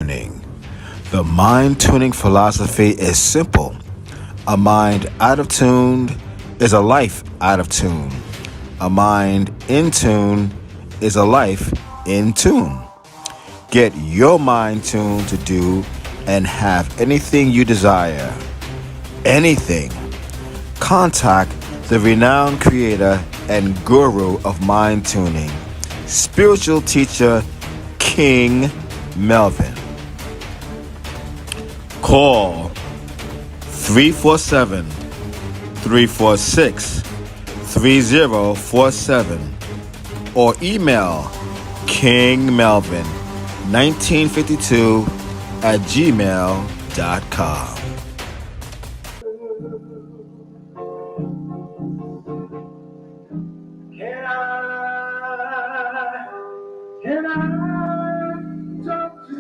tuning. The mind tuning philosophy is simple. A mind out of tune is a life out of tune. A mind in tune is a life in tune. Get your mind tuned to do and have anything you desire. Anything. Contact the renowned creator and guru of mind tuning, spiritual teacher King Melvin. Call 347-346-3047 or email kingmelvin1952@gmail.com. Can I talk to you?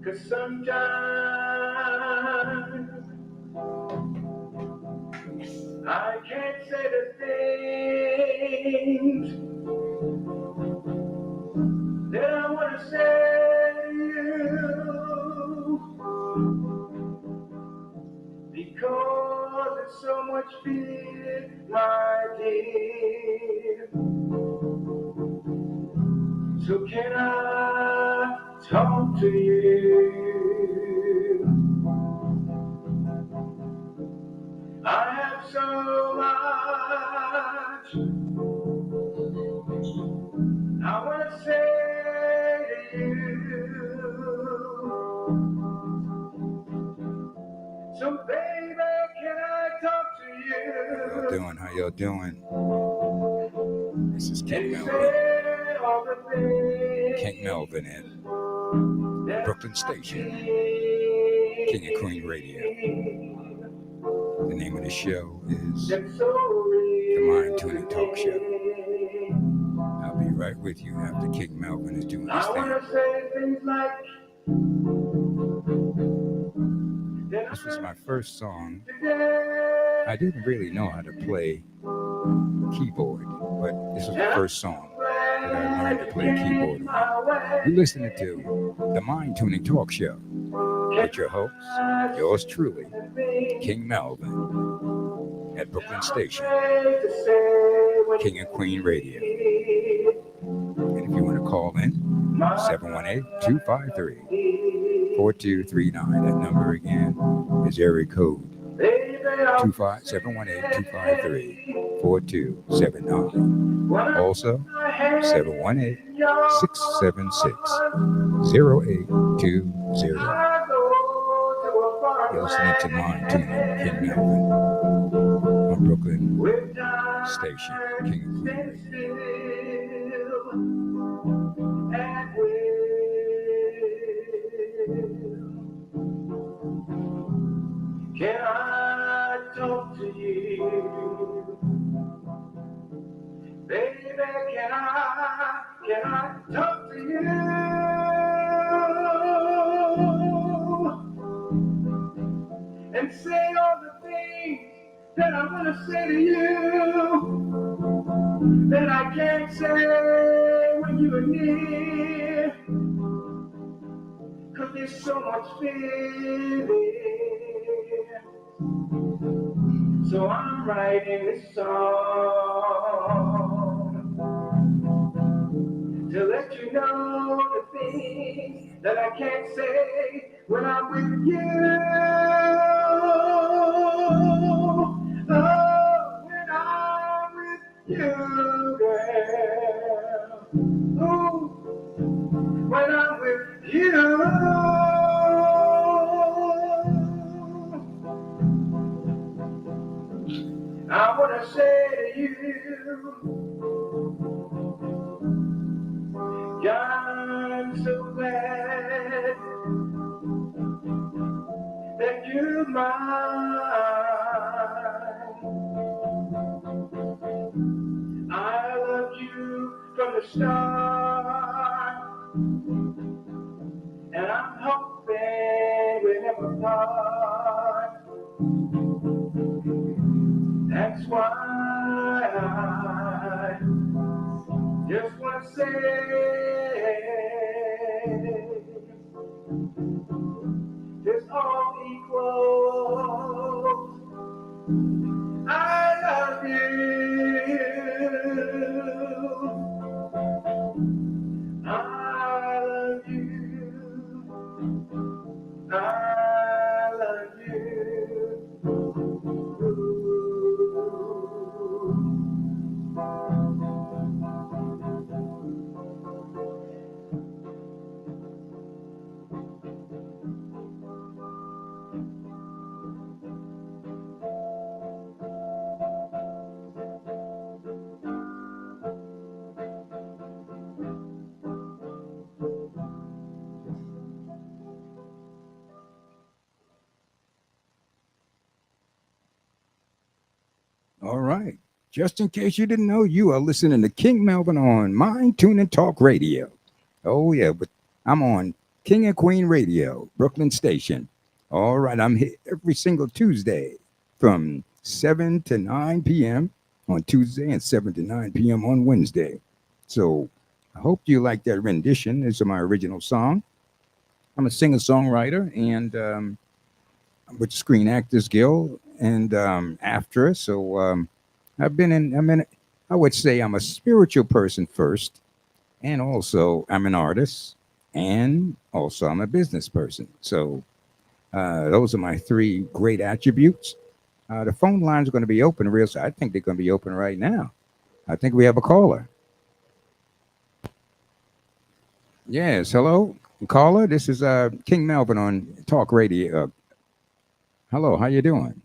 'Cause sometimes I can't say the things that I want to say to you, because it's so much fear, my dear. So can I talk to you? I have so much I want to say to you. So baby, can I talk to you? How y'all doing? This is King Melvin. King Melvin at Brooklyn Station, King and Queen Radio. The name of the show is the Mind Tuning Talk Show. I'll be right with you after King Melvin is doing his thing. This was my first song. I didn't really know how to play keyboard, but this was the first song that I learned to play keyboard on. You're listening to the Mind Tuning Talk Show with your host, yours truly, King Melvin at Brooklyn Station, King and Queen Radio. And if you want to call in, 718-253-4239. That number again is area code 718-253-4279. Also, 718-676-0820. You're listening to Mind Tuning, King Melvin on Brooklyn Station, King and Queen Radio. Can I talk to you? Baby, can I talk to you? And say all the things that I want to say to you, that I can't say when you are near, 'cause there's so much feeling. So I'm writing this song to let you know the things that I can't say when I'm with you. Oh, when I'm with you, girl. Oh, when I'm with you. I want to say to you, I'm so glad that you're mine. I loved you from the start, and I'm hoping we'll never part. That's why say it's all equal. I love you. I love you. I love you. All right. Just in case you didn't know, you are listening to King Melvin on Mindtuning Talk Radio. Oh, yeah, but I'm on King and Queen Radio, Brooklyn Station. All right, I'm here every single Tuesday from 7 to 9 p.m. on Tuesday and 7 to 9 p.m. on Wednesday. So I hope you like that rendition. This is my original song. I'm a singer-songwriter and with the Screen Actors Guild and after. So I would say I'm a spiritual person first, and also I'm an artist, and also I'm a business person. So those are my three great attributes. The phone lines are going to be open real soon. I think they're going to be open right now. I think we have a caller. Yes, hello, caller. This is King Melvin on Talk Radio. Hello, how you doing?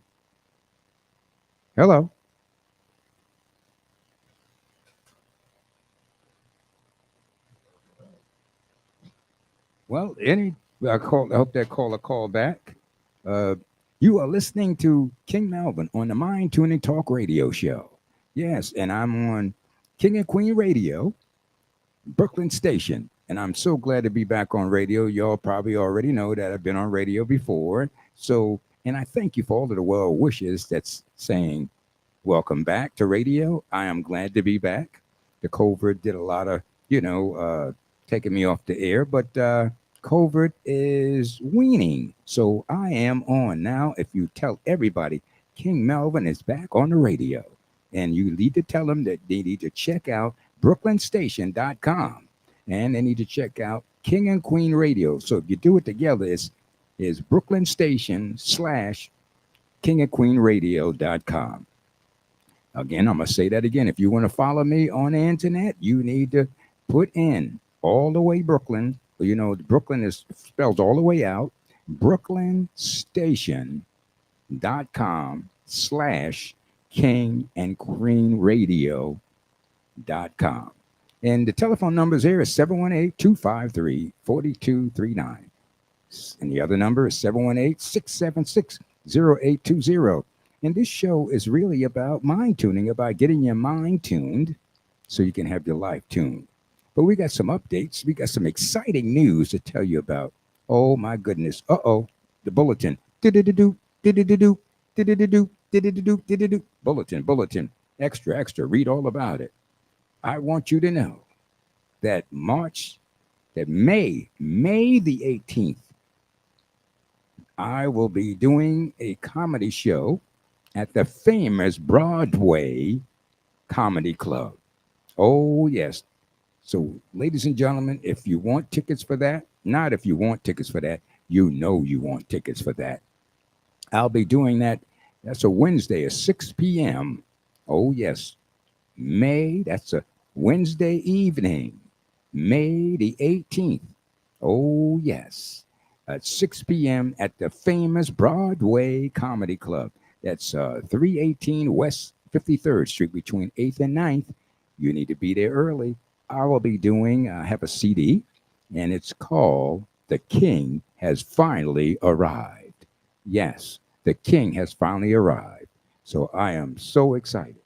Hello. Well, I hope that caller called back. Uh, you are listening to King Melvin on the Mind Tuning Talk Radio Show. Yes, and I'm on King and Queen Radio, Brooklyn Station. And I'm so glad to be back on radio. Y'all probably already know that I've been on radio before. So, and I thank you for all of the well wishes that's saying, welcome back to radio. I am glad to be back. The COVID did a lot of, taking me off the air, but COVID is weaning. So I am on now. If you tell everybody, King Melvin is back on the radio, and you need to tell them that they need to check out brooklynstation.com, and they need to check out King and Queen Radio. So if you do it together, is Brooklyn Station / kingandqueenradio.com. Again, I'm going to say that again. If you want to follow me on the internet, you need to put in all the way Brooklyn. Brooklyn is spelled all the way out. brooklynstation.com / kingandqueenradio.com. And the telephone numbers here is 718-253-4239. And the other number is 718-676-0820. And this show is really about mind tuning, about getting your mind tuned so you can have your life tuned. But we got some updates. We got some exciting news to tell you about. Oh, my goodness. Uh-oh. The bulletin. Do-do-do-do, do-do-do-do, do-do-do-do, do-do-do-do, do-do-do. Bulletin. Extra. Read all about it. I want you to know that May the 18th, I will be doing a comedy show at the famous Broadway Comedy Club. Oh, yes. So, ladies and gentlemen, if you want tickets for that, not if you want tickets for that, you know you want tickets for that. I'll be doing that. That's a Wednesday at 6 p.m. Oh, yes. That's a Wednesday evening, May the 18th. Oh, yes. At 6 p.m. at the famous Broadway Comedy Club. That's 318 West 53rd Street between 8th and 9th. You need to be there early. I will be have a CD, and it's called The King Has Finally Arrived. Yes, the King has finally arrived. So I am so excited.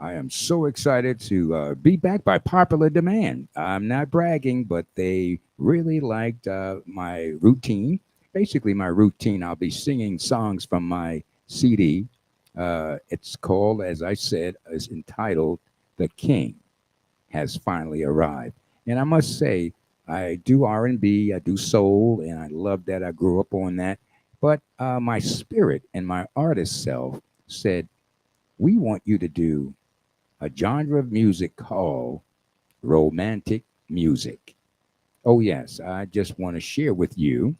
I am so excited to be back by popular demand. I'm not bragging, but they really liked my routine. Basically, my routine, I'll be singing songs from my CD. It's called, as I said, is entitled The King has finally arrived. And I must say, I do R&B, I do soul, and I love that. I grew up on that. But my spirit and my artist self said, we want you to do a genre of music called romantic music. Oh, yes, I just want to share with you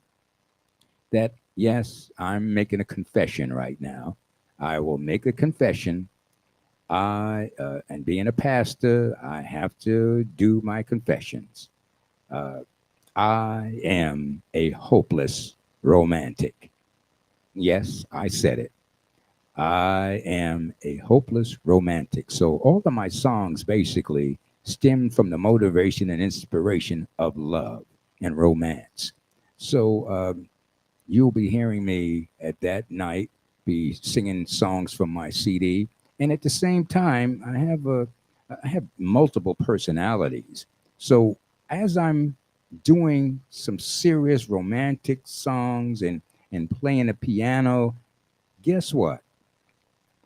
that, yes, I'm making a confession right now. I will make a confession. And being a pastor, I have to do my confessions. Uh, I am a hopeless romantic. Yes, I said it. I am a hopeless romantic. So all of my songs basically stem from the motivation and inspiration of love and romance. So you'll be hearing me at that night be singing songs from my CD, and at the same time, I have multiple personalities. So as I'm doing some serious romantic songs and playing the piano, guess what?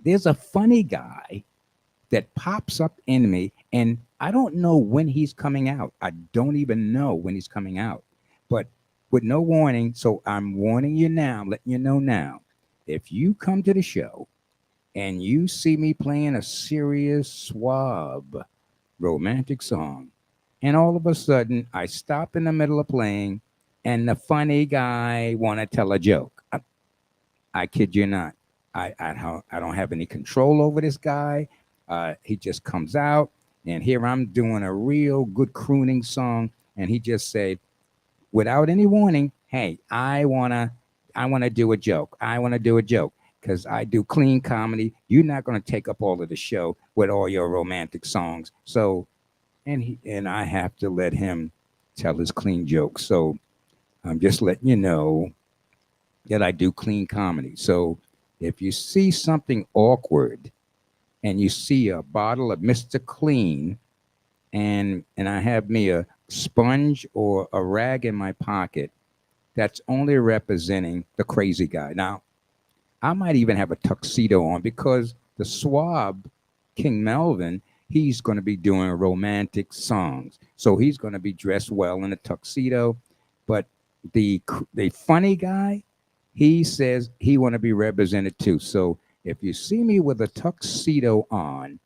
There's a funny guy that pops up in me, and I don't know when he's coming out. I don't even know when he's coming out, but with no warning. So I'm warning you now, I'm letting you know now. If you come to the show and you see me playing a serious, suave, romantic song, and all of a sudden I stop in the middle of playing, and the funny guy want to tell a joke. I kid you not. I don't have any control over this guy. He just comes out, and here I'm doing a real good crooning song, and he just said, without any warning, "Hey, I wanna do a joke. I wanna do a joke because I do clean comedy. You're not gonna take up all of the show with all your romantic songs." So, and I have to let him tell his clean jokes. So I'm just letting you know that I do clean comedy. So if you see something awkward and you see a bottle of Mr. Clean and I have me a sponge or a rag in my pocket, that's only representing the crazy guy. Now, I might even have a tuxedo on because the swab, King Melvin, he's going to be doing romantic songs. So he's going to be dressed well in a tuxedo. But the funny guy, he says he want to be represented too. So if you see me with a tuxedo on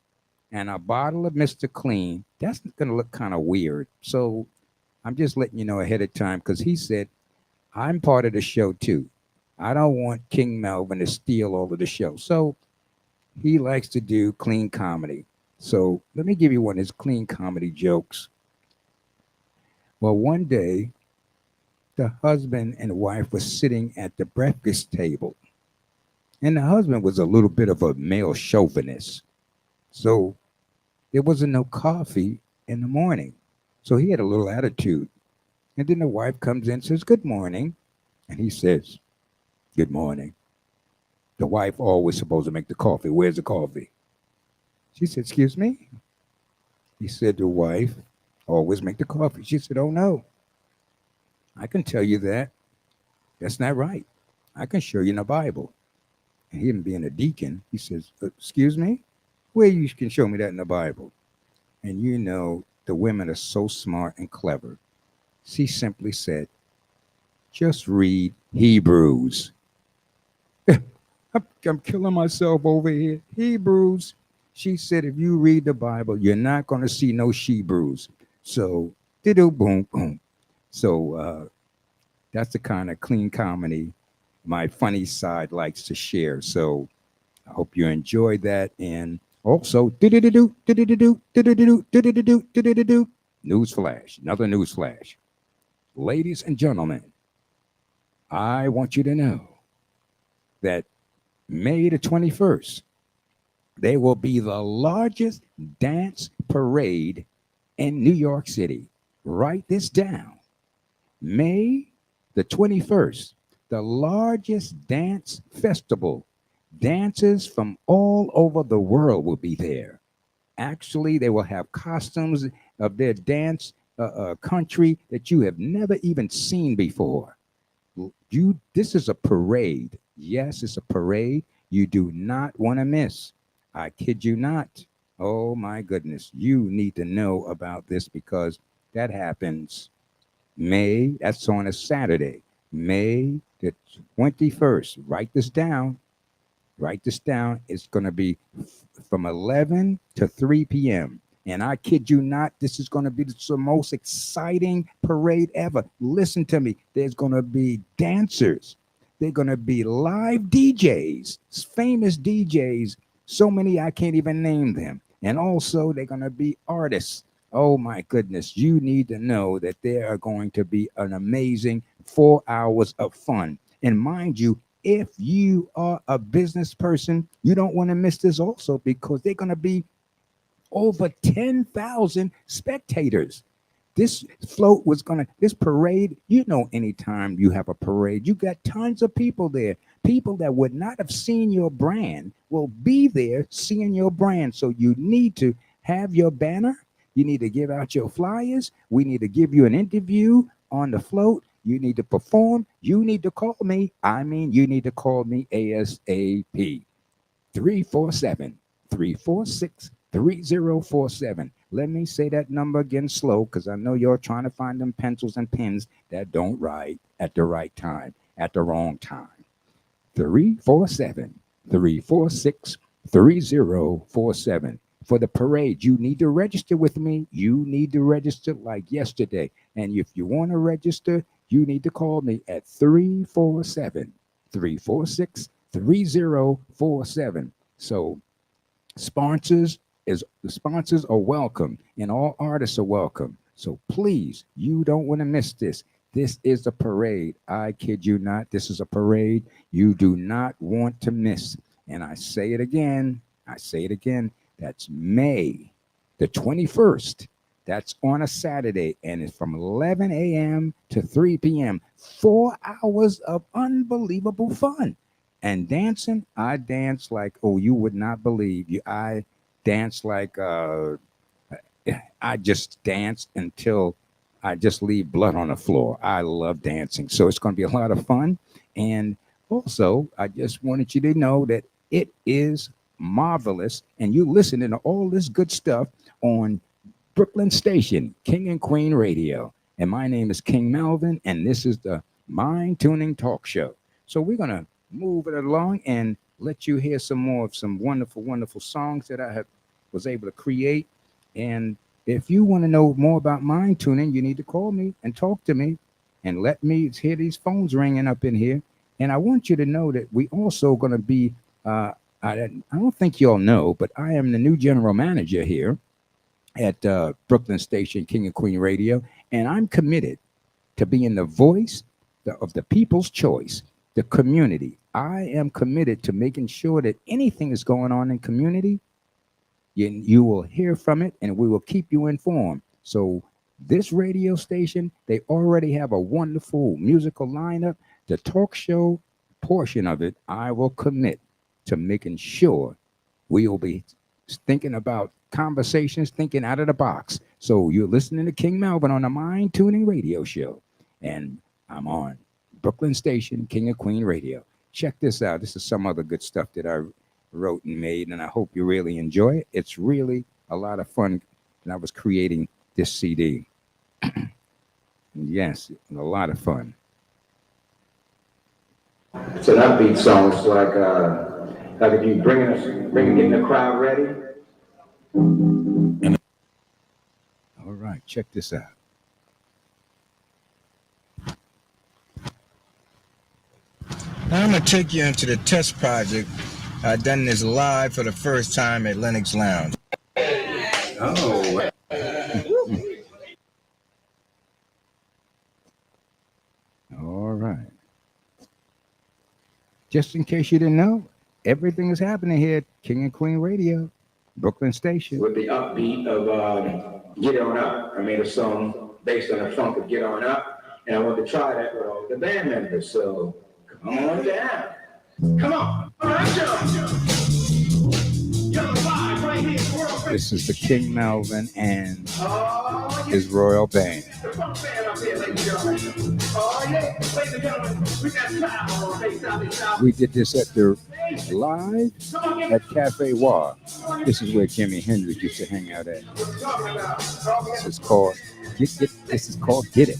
and a bottle of Mr. Clean, that's going to look kind of weird. So I'm just letting you know ahead of time because he said I'm part of the show too. I don't want King Melvin to steal all of the show. So he likes to do clean comedy. So let me give you one of his clean comedy jokes. Well, one day, the husband and wife were sitting at the breakfast table, and the husband was a little bit of a male chauvinist. So there wasn't no coffee in the morning. So he had a little attitude. And then the wife comes in and says, "Good morning." And he says, "Good morning." The wife always supposed to make the coffee. Where's the coffee? She said, "Excuse me?" He said, "The wife always make the coffee." She said, "Oh no, I can tell you that. That's not right. I can show you in the Bible." And him being a deacon, he says, "Excuse me? Where you can show me that in the Bible?" And you know, the women are so smart and clever. She simply said, "Just read Hebrews." I'm killing myself over here. Hebrews. She said, if you read the Bible, you're not going to see no Hebrews. So, diddle boom boom. So that's the kind of clean comedy my funny side likes to share. So I hope you enjoyed that. And also, news flash, another news flash. Ladies and gentlemen, I want you to know that May the 21st, there will be the largest dance parade in New York City. Write this down. May the 21st, the largest dance festival. Dancers from all over the world will be there. Actually, they will have costumes of their dance country that you have never even seen before. This is a parade. Yes, it's a parade you do not want to miss. I kid you not. Oh my goodness. You need to know about this because that happens that's on a Saturday, May the 21st. Write this down. Write this down. It's going to be from 11 to 3 p.m. And I kid you not, this is going to be the most exciting parade ever. Listen to me. There's going to be dancers. They're going to be live DJs, famous DJs. So many I can't even name them. And also, they're going to be artists. Oh my goodness. You need to know that there are going to be an amazing 4 hours of fun. And mind you, if you are a business person, you don't want to miss this also because they're going to be over 10,000 spectators. This parade, anytime you have a parade, you got tons of people there. People that would not have seen your brand will be there seeing your brand. So you need to have your banner. You need to give out your flyers. We need to give you an interview on the float. You need to perform. You need to call me. You need to call me ASAP. 347 346 3047. Let me say that number again slow because I know you're trying to find them pencils and pens that don't write at the right time, at the wrong time. 347 346 3047. For the parade, you need to register with me. You need to register like yesterday. And if you want to register, you need to call me at 347 346 3047. So the sponsors are welcome and all artists are welcome. So please, you don't want to miss this. This is a parade. I kid you not. This is a parade you do not want to miss. And I say it again. That's May the 21st. That's on a Saturday, and it's from 11 a.m. to 3 p.m. 4 hours of unbelievable fun. And dancing, I dance like, oh, you would not believe. I dance like, I just dance until I just leave blood on the floor. I love dancing. So it's going to be a lot of fun. And also, I just wanted you to know that it is marvelous. And you listening to all this good stuff on Brooklyn Station, King and Queen Radio. And my name is King Melvin, and this is the Mind Tuning Talk Show. So we're going to move it along and let you hear some more of some wonderful, wonderful songs that I was able to create. And if you want to know more about mind tuning, you need to call me and talk to me and let me hear these phones ringing up in here. And I want you to know that we also going to be, I don't think you all know, but I am the new general manager here at Brooklyn Station, King and Queen Radio. And I'm committed to being the voice of the people's choice, the community. I am committed to making sure that anything that's going on in community, you will hear from it and we will keep you informed. So this radio station, they already have a wonderful musical lineup. The talk show portion of it, I will commit to making sure we will be thinking about conversations, thinking out of the box. So you're listening to King Melvin on the Mind Tuning Radio Show. And I'm on Brooklyn Station, King and Queen Radio. Check this out. This is some other good stuff that I wrote and made, and I hope you really enjoy it. It's really a lot of fun. And I was creating this CD. Yes, a lot of fun. It's an upbeat song. It's like if you getting the crowd ready. All right, check this out. Now I'm going to take you into the test project. I've done this live for the first time at Lennox Lounge. Oh. All right. Just in case you didn't know, everything is happening here at King and Queen Radio, Brooklyn Station. With the upbeat of Get On Up. I made a song based on the funk of Get On Up, and I wanted to try that with all the band members. So come on down. Come on. All right, Joe. You're the vibe right This is the King Melvin and his royal band. We did this at the live at Cafe War. This is where Jimi Hendrix used to hang out at. This is called Get It. This is called Get It.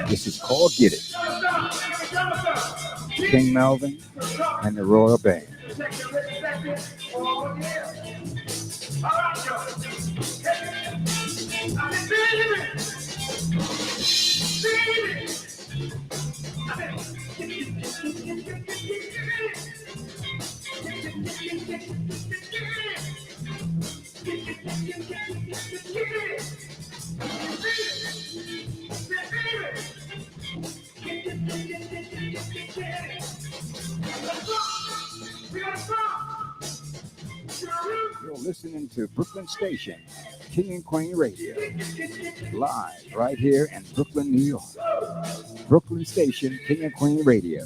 This is called Get It. King Melvin and the royal band. You're listening to Brooklyn Station, King and Queen Radio, live right here in Brooklyn, New York. Brooklyn Station, King and Queen Radio.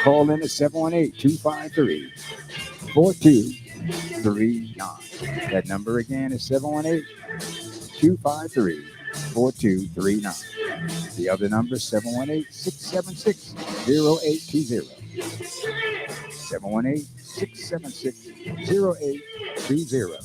Call in at 718-253-4239. That number again is 718-253-4239. The other number is 718-676-0820. 718-676-0820.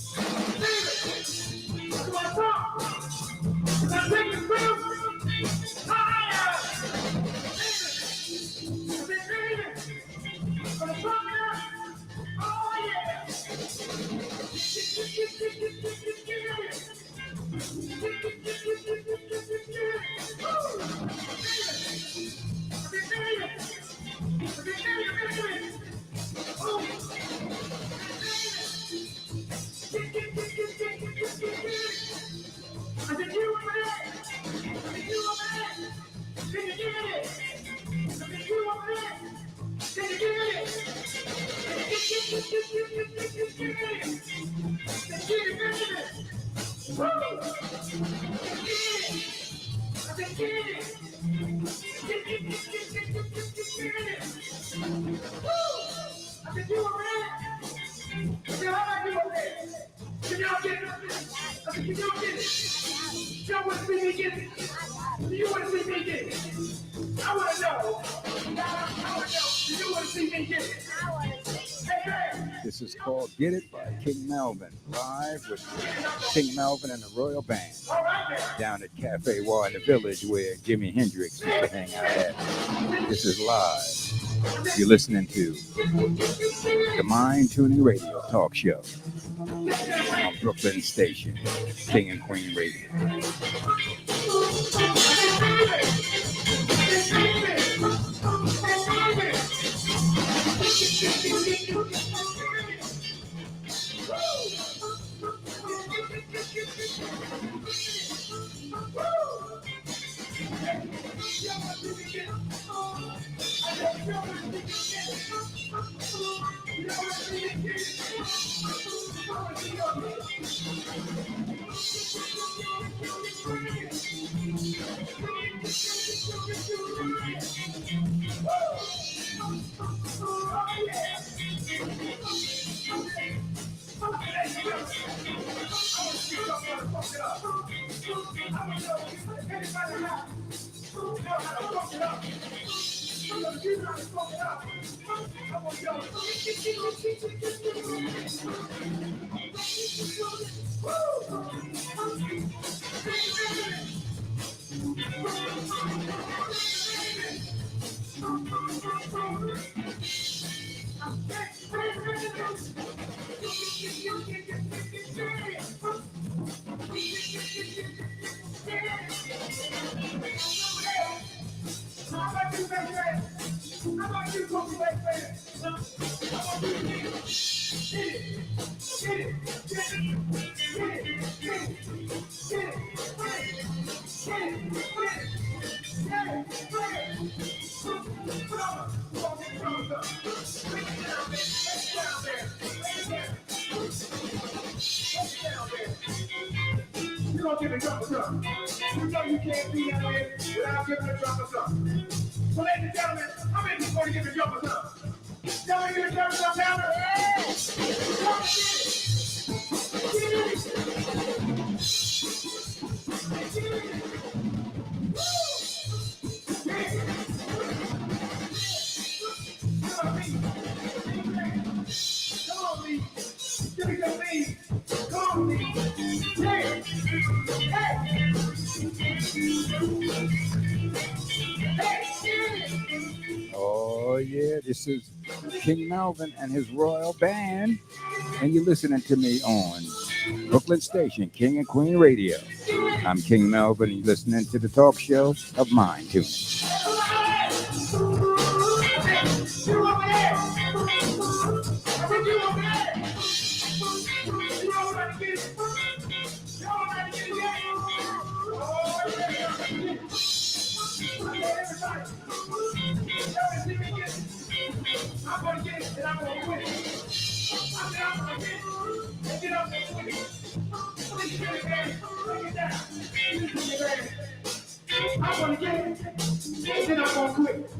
This is called Get It by King Melvin, live with King Melvin and the Royal Band down at Cafe War in the Village where Jimi Hendrix used to hang out at. This is live. You're listening to the Mindtuning Radio Talk Show on Brooklyn Station, King and Queen Radio. Oh, yeah, this is King Melvin and his royal band, and you're listening to me on Brooklyn Station, King and Queen Radio. I'm King Melvin, and you're listening to the talk show of Mindtuning. I'm gonna get it and I'm gonna quit it. I'm gonna get it and get up and quit it. Please get it, man. Bring it down. I'm gonna get it and then I'm gonna quit.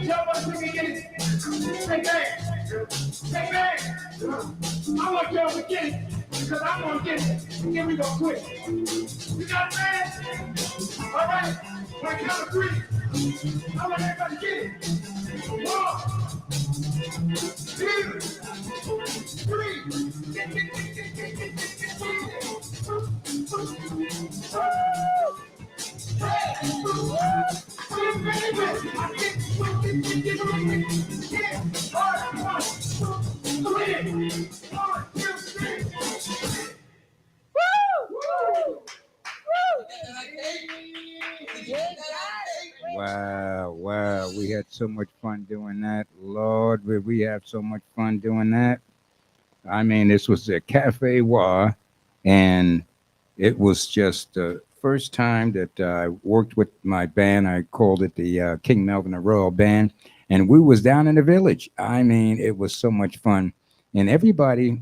Y'all want to see me get it? Say bang. Say bang. I want y'all to get it because I'm gonna get it and then we gonna quit. You got it, man? All right. When I count to three, I want everybody to get it. 1, 2, 3. Wow, we had so much fun doing that. Lord, we have so much fun doing that. I mean, this was a Cafe Wa, and it was just the first time that I worked with my band. I called it the King Melvin and Royal Band, and we was down in the village. I mean, it was so much fun, and everybody.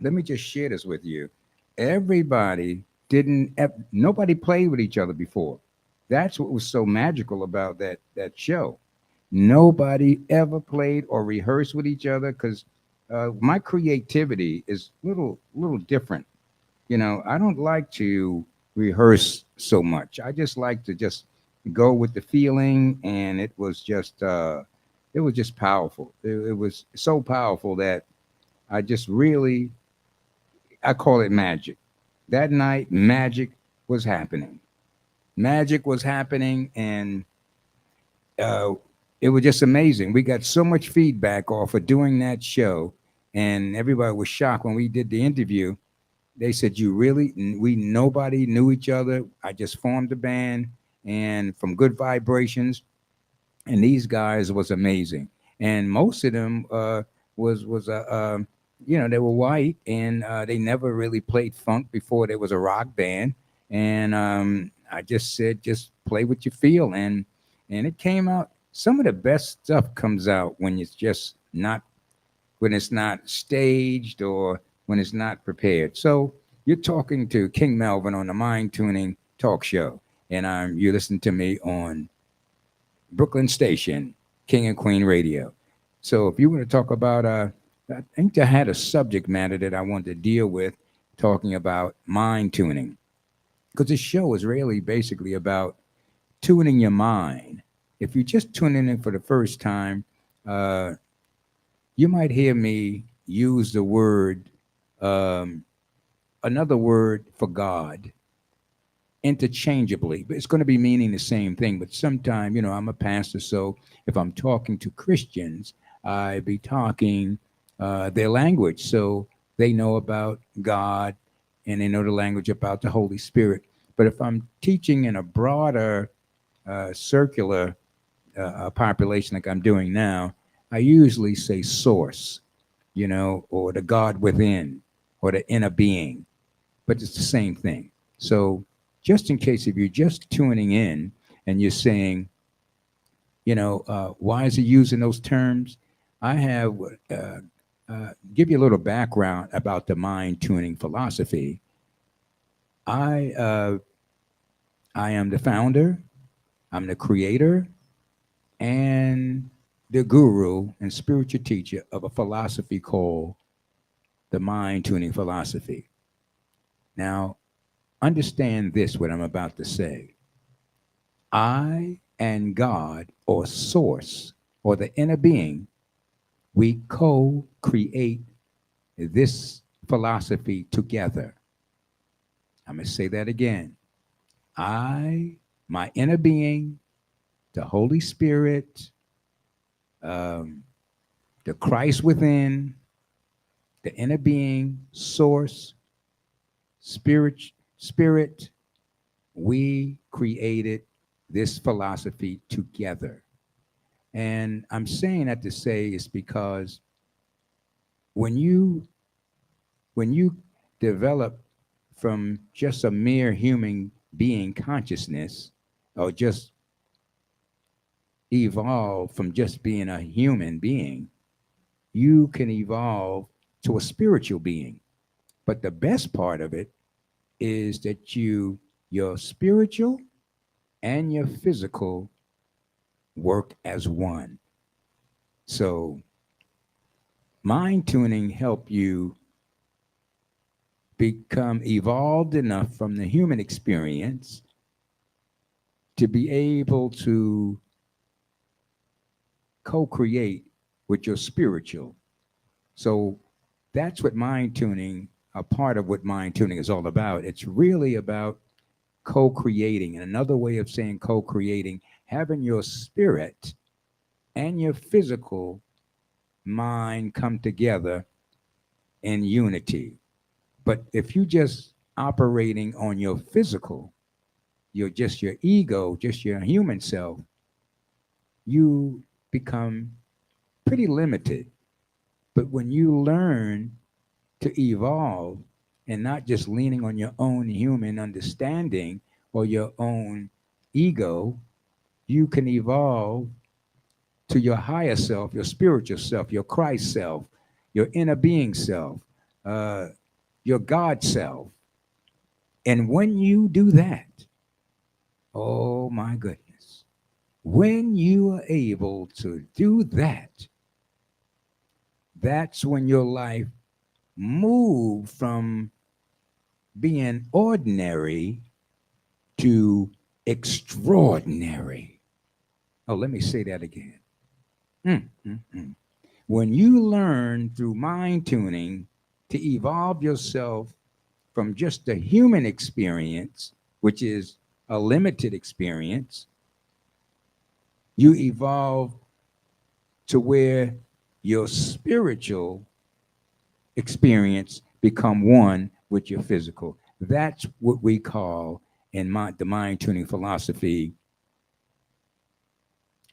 Let me just share this with you. Everybody nobody played with each other before. That's what was so magical about that show. Nobody ever played or rehearsed with each other because my creativity is little different. I don't like to rehearse so much. I just like to just go with the feeling, and it was just powerful. It was so powerful that I just really I call it magic. That night, magic was happening. Magic was happening, and uh, it was just amazing. We got so much feedback off of doing that show, and everybody was shocked when we did the interview. They said, "You really? We nobody knew each other. I just formed a band, and from Good Vibrations, and these guys was amazing. And most of them was they were white, and they never really played funk before there was a rock band. And I just said, just play what you feel, and it came out. Some of the best stuff comes out when it's just not when it's not staged or when it's not prepared. So you're talking to King Melvin on the Mind Tuning Talk Show, and you listen to me on Brooklyn Station, King and Queen Radio. So if you want to talk about, I think I had a subject matter that I wanted to deal with, talking about mind tuning, because this show is really basically about tuning your mind. If you're just tuning in for the first time, uh, you might hear me use the word, um, another word for God, interchangeably, but it's going to be meaning the same thing. But sometimes, I'm a pastor, so if I'm talking to Christians, I be talking their language, so they know about God and they know the language about the Holy Spirit. But if I'm teaching in a broader, circular population like I'm doing now, I usually say source, or the God within, or the inner being, but it's the same thing. So, just in case if you're just tuning in and you're saying, why is he using those terms? I have give you a little background about the mind tuning philosophy. I I am the founder, I'm the creator, and the guru and spiritual teacher of a philosophy called the mind tuning philosophy. Now, understand this, what I'm about to say. I and God, or source, or the inner being, we co create this philosophy together. I'm going to say that again. I, my inner being, the Holy Spirit, um, the Christ within, the inner being, source, spirit, we created this philosophy together. And I'm saying that to say is because when you when you develop from just a mere human being consciousness, or just evolve from just being a human being, you can evolve to a spiritual being. But the best part of it is that your spiritual and your physical work as one. So mind tuning help you become evolved enough from the human experience to be able to co-create with your spiritual. So that's what mind tuning, a part of what mind tuning is all about. It's really about co-creating. And another way of saying co-creating, having your spirit and your physical mind come together in unity. But if you just operating on your physical, you're just your ego, just your human self, you become pretty limited. But when you learn to evolve and not just leaning on your own human understanding or your own ego, you can evolve to your higher self, your spiritual self, your Christ self, your inner being self, uh, your God self. And when you do that, oh my goodness, when you are able to do that, that's when your life moves from being ordinary to extraordinary. Oh, let me say that again. Mm, mm, mm. When you learn through mind tuning to evolve yourself from just a human experience, which is a limited experience, you evolve to where your spiritual experience become one with your physical. That's what we call in the mind tuning philosophy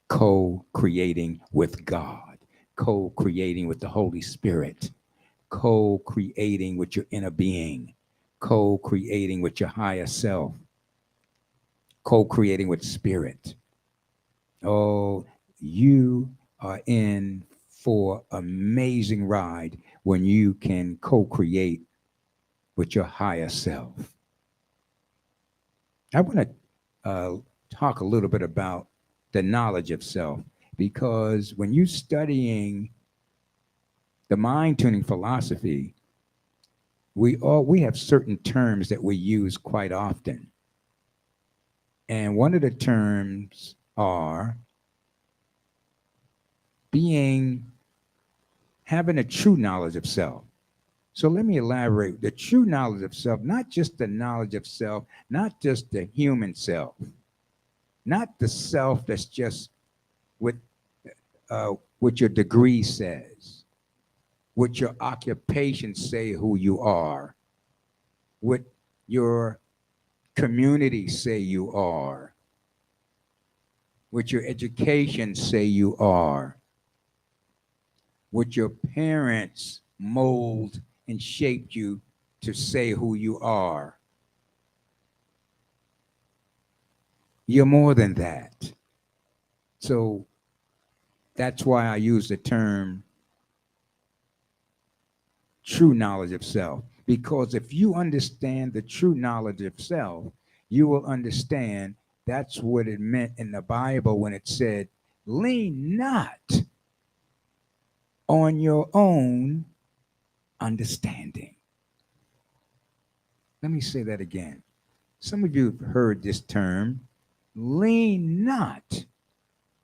co-creating with God, co-creating with the Holy Spirit, co-creating with your inner being, co-creating with your higher self, co-creating with spirit. Oh, you are in for amazing ride when you can co-create with your higher self. I want to talk a little bit about the knowledge of self, because when you're studying the mind tuning philosophy, we have certain terms that we use quite often. And one of the terms are being having a true knowledge of self. So let me elaborate. The true knowledge of self, not just the knowledge of self, not just the human self, not the self that's just what what your degree says, what your occupation say who you are, what your community say you are, what your education say you are, what your parents mold and shaped you to say who you are. You're more than that. So that's why I use the term true knowledge of self. Because if you understand the true knowledge of self, you will understand that's what it meant in the Bible when it said, lean not on your own understanding. Let me say that again. Some of you have heard this term, lean not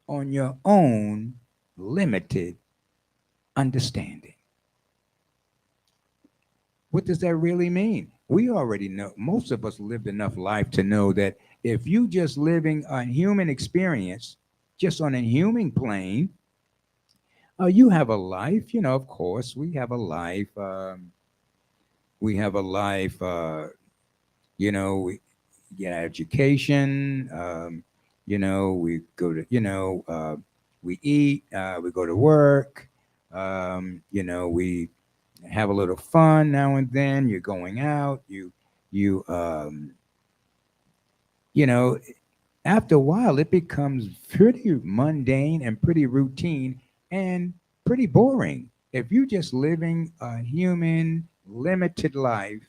on your own limited understanding. What does that really mean? We already know, most of us lived enough life to know that if you just living a human experience, just on a human plane, you have a life. Of course, we have a life. We have a life. We get education. We go to. We eat. We go to work. We have a little fun now and then. You're going out. You. You know. After a while, it becomes pretty mundane and pretty routine and pretty boring. If you're just living a human limited life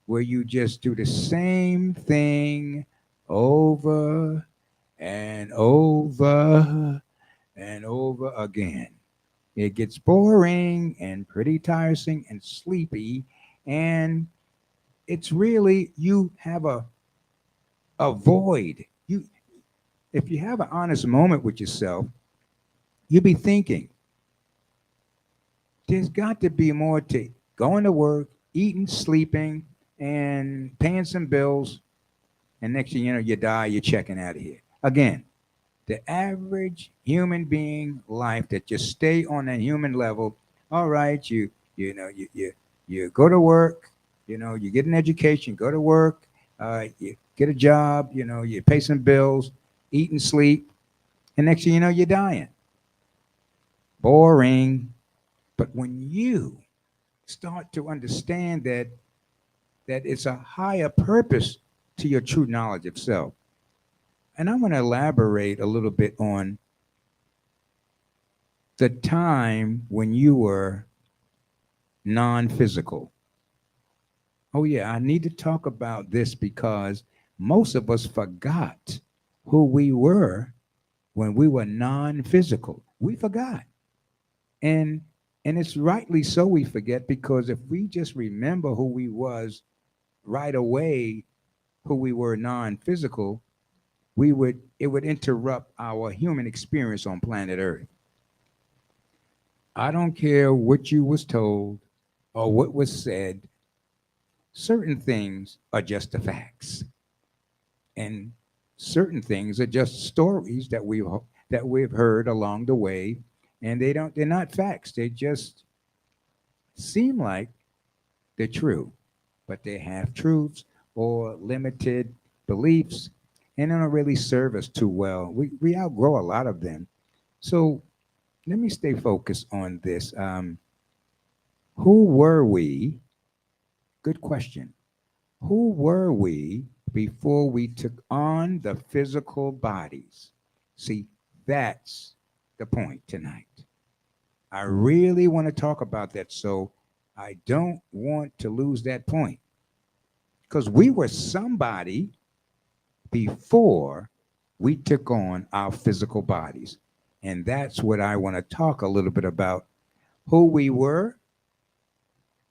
where you just do the same thing over and over and over again, it gets boring and pretty tiresome and sleepy. And it's really, you have a void. If you have an honest moment with yourself, you'll be thinking, there's got to be more to going to work, eating, sleeping, and paying some bills. And next thing you know, you die, you're checking out of here. Again, the average human being life that just stay on a human level. All right, you go to work, you get an education, go to work, you get a job, you pay some bills, eat and sleep, and next thing you know, you're dying. Boring. But when you start to understand that it's a higher purpose to your true knowledge of self. And I'm going to elaborate a little bit on the time when you were non-physical. Oh yeah, I need to talk about this because most of us forgot who we were when we were non-physical. We forgot. And and it's rightly so we forget, because if we just remember who we was right away, who we were non-physical, it would interrupt our human experience on planet Earth. I don't care what you was told or what was said, certain things are just the facts. And certain things are just stories that we've heard along the way, and they're not facts. They just seem like they're true, but they have truths or limited beliefs, and they don't really serve us too well. We outgrow a lot of them. So let me stay focused on this. Who were we? Good question. Who were we before we took on the physical bodies? See, that's the point tonight. I really want to talk about that, so I don't want to lose that point. Because we were somebody before we took on our physical bodies. And that's what I want to talk a little bit about. Who we were,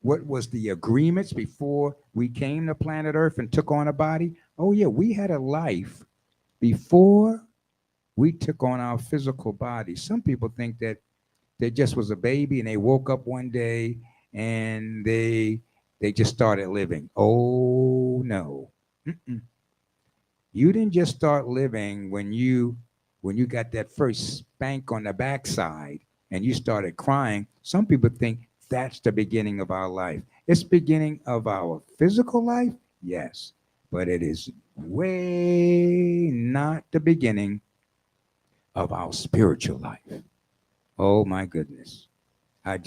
what was the agreements before we came to planet Earth and took on a body. Oh yeah, we had a life before we took on our physical body. Some people think that they just was a baby and they woke up one day and they just started living. Oh no. Mm-mm. You didn't just start living when you got that first spank on the backside and you started crying. Some people think that's the beginning of our life. It's beginning of our physical life, yes, but it is way not the beginning of our spiritual life. Oh my goodness. I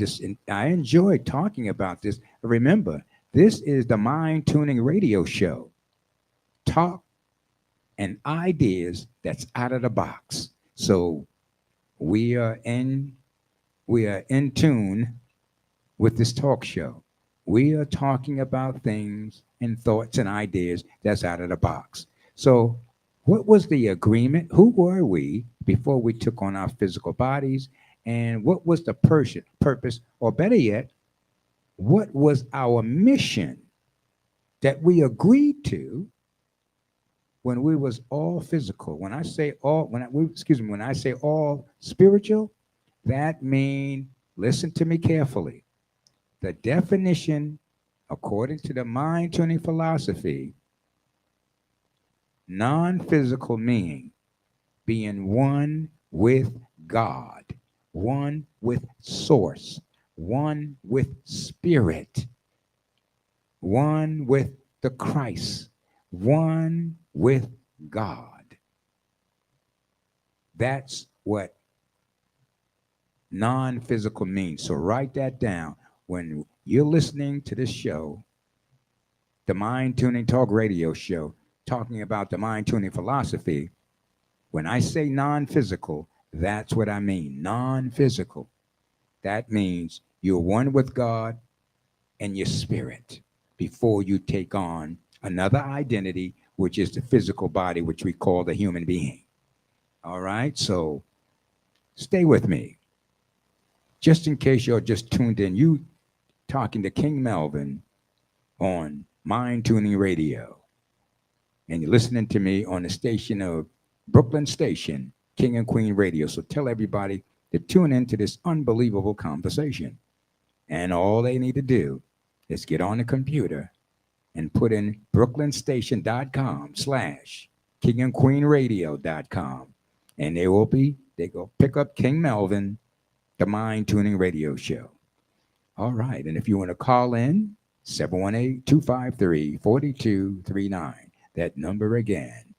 enjoy talking about this. Remember, this is the Mind Tuning Radio Show. Talk and ideas that's out of the box. So we are in we are in tune with this talk show. We are talking about things and thoughts and ideas that's out of the box. So what was the agreement? Who were we before we took on our physical bodies? And what was the purpose, or better yet, what was our mission that we agreed to when we was all physical. When I say all, when I say all spiritual, that mean, listen to me carefully. The definition, according to the mind tuning philosophy, non-physical meaning being one with God, one with source, one with spirit, one with the Christ, one with God. That's what non-physical means. So write that down. When you're listening to this show, the Mind Tuning Talk Radio show, talking about the mind tuning philosophy, when I say non-physical, that's what I mean. Non-physical. That means you're one with God and your spirit before you take on another identity, which is the physical body, which we call the human being. All right, so stay with me. Just in case you're just tuned in, you talking to King Melvin on Mind Tuning Radio, and you're listening to me on the station of Brooklyn Station, King and Queen Radio. So tell everybody to tune into this unbelievable conversation. And all they need to do is get on the computer and put in brooklynstation.com/kingandqueenradio.com. And they go pick up King Melvin, the Mind Tuning Radio Show. All right. And if you want to call in, 718-253-4239. That number again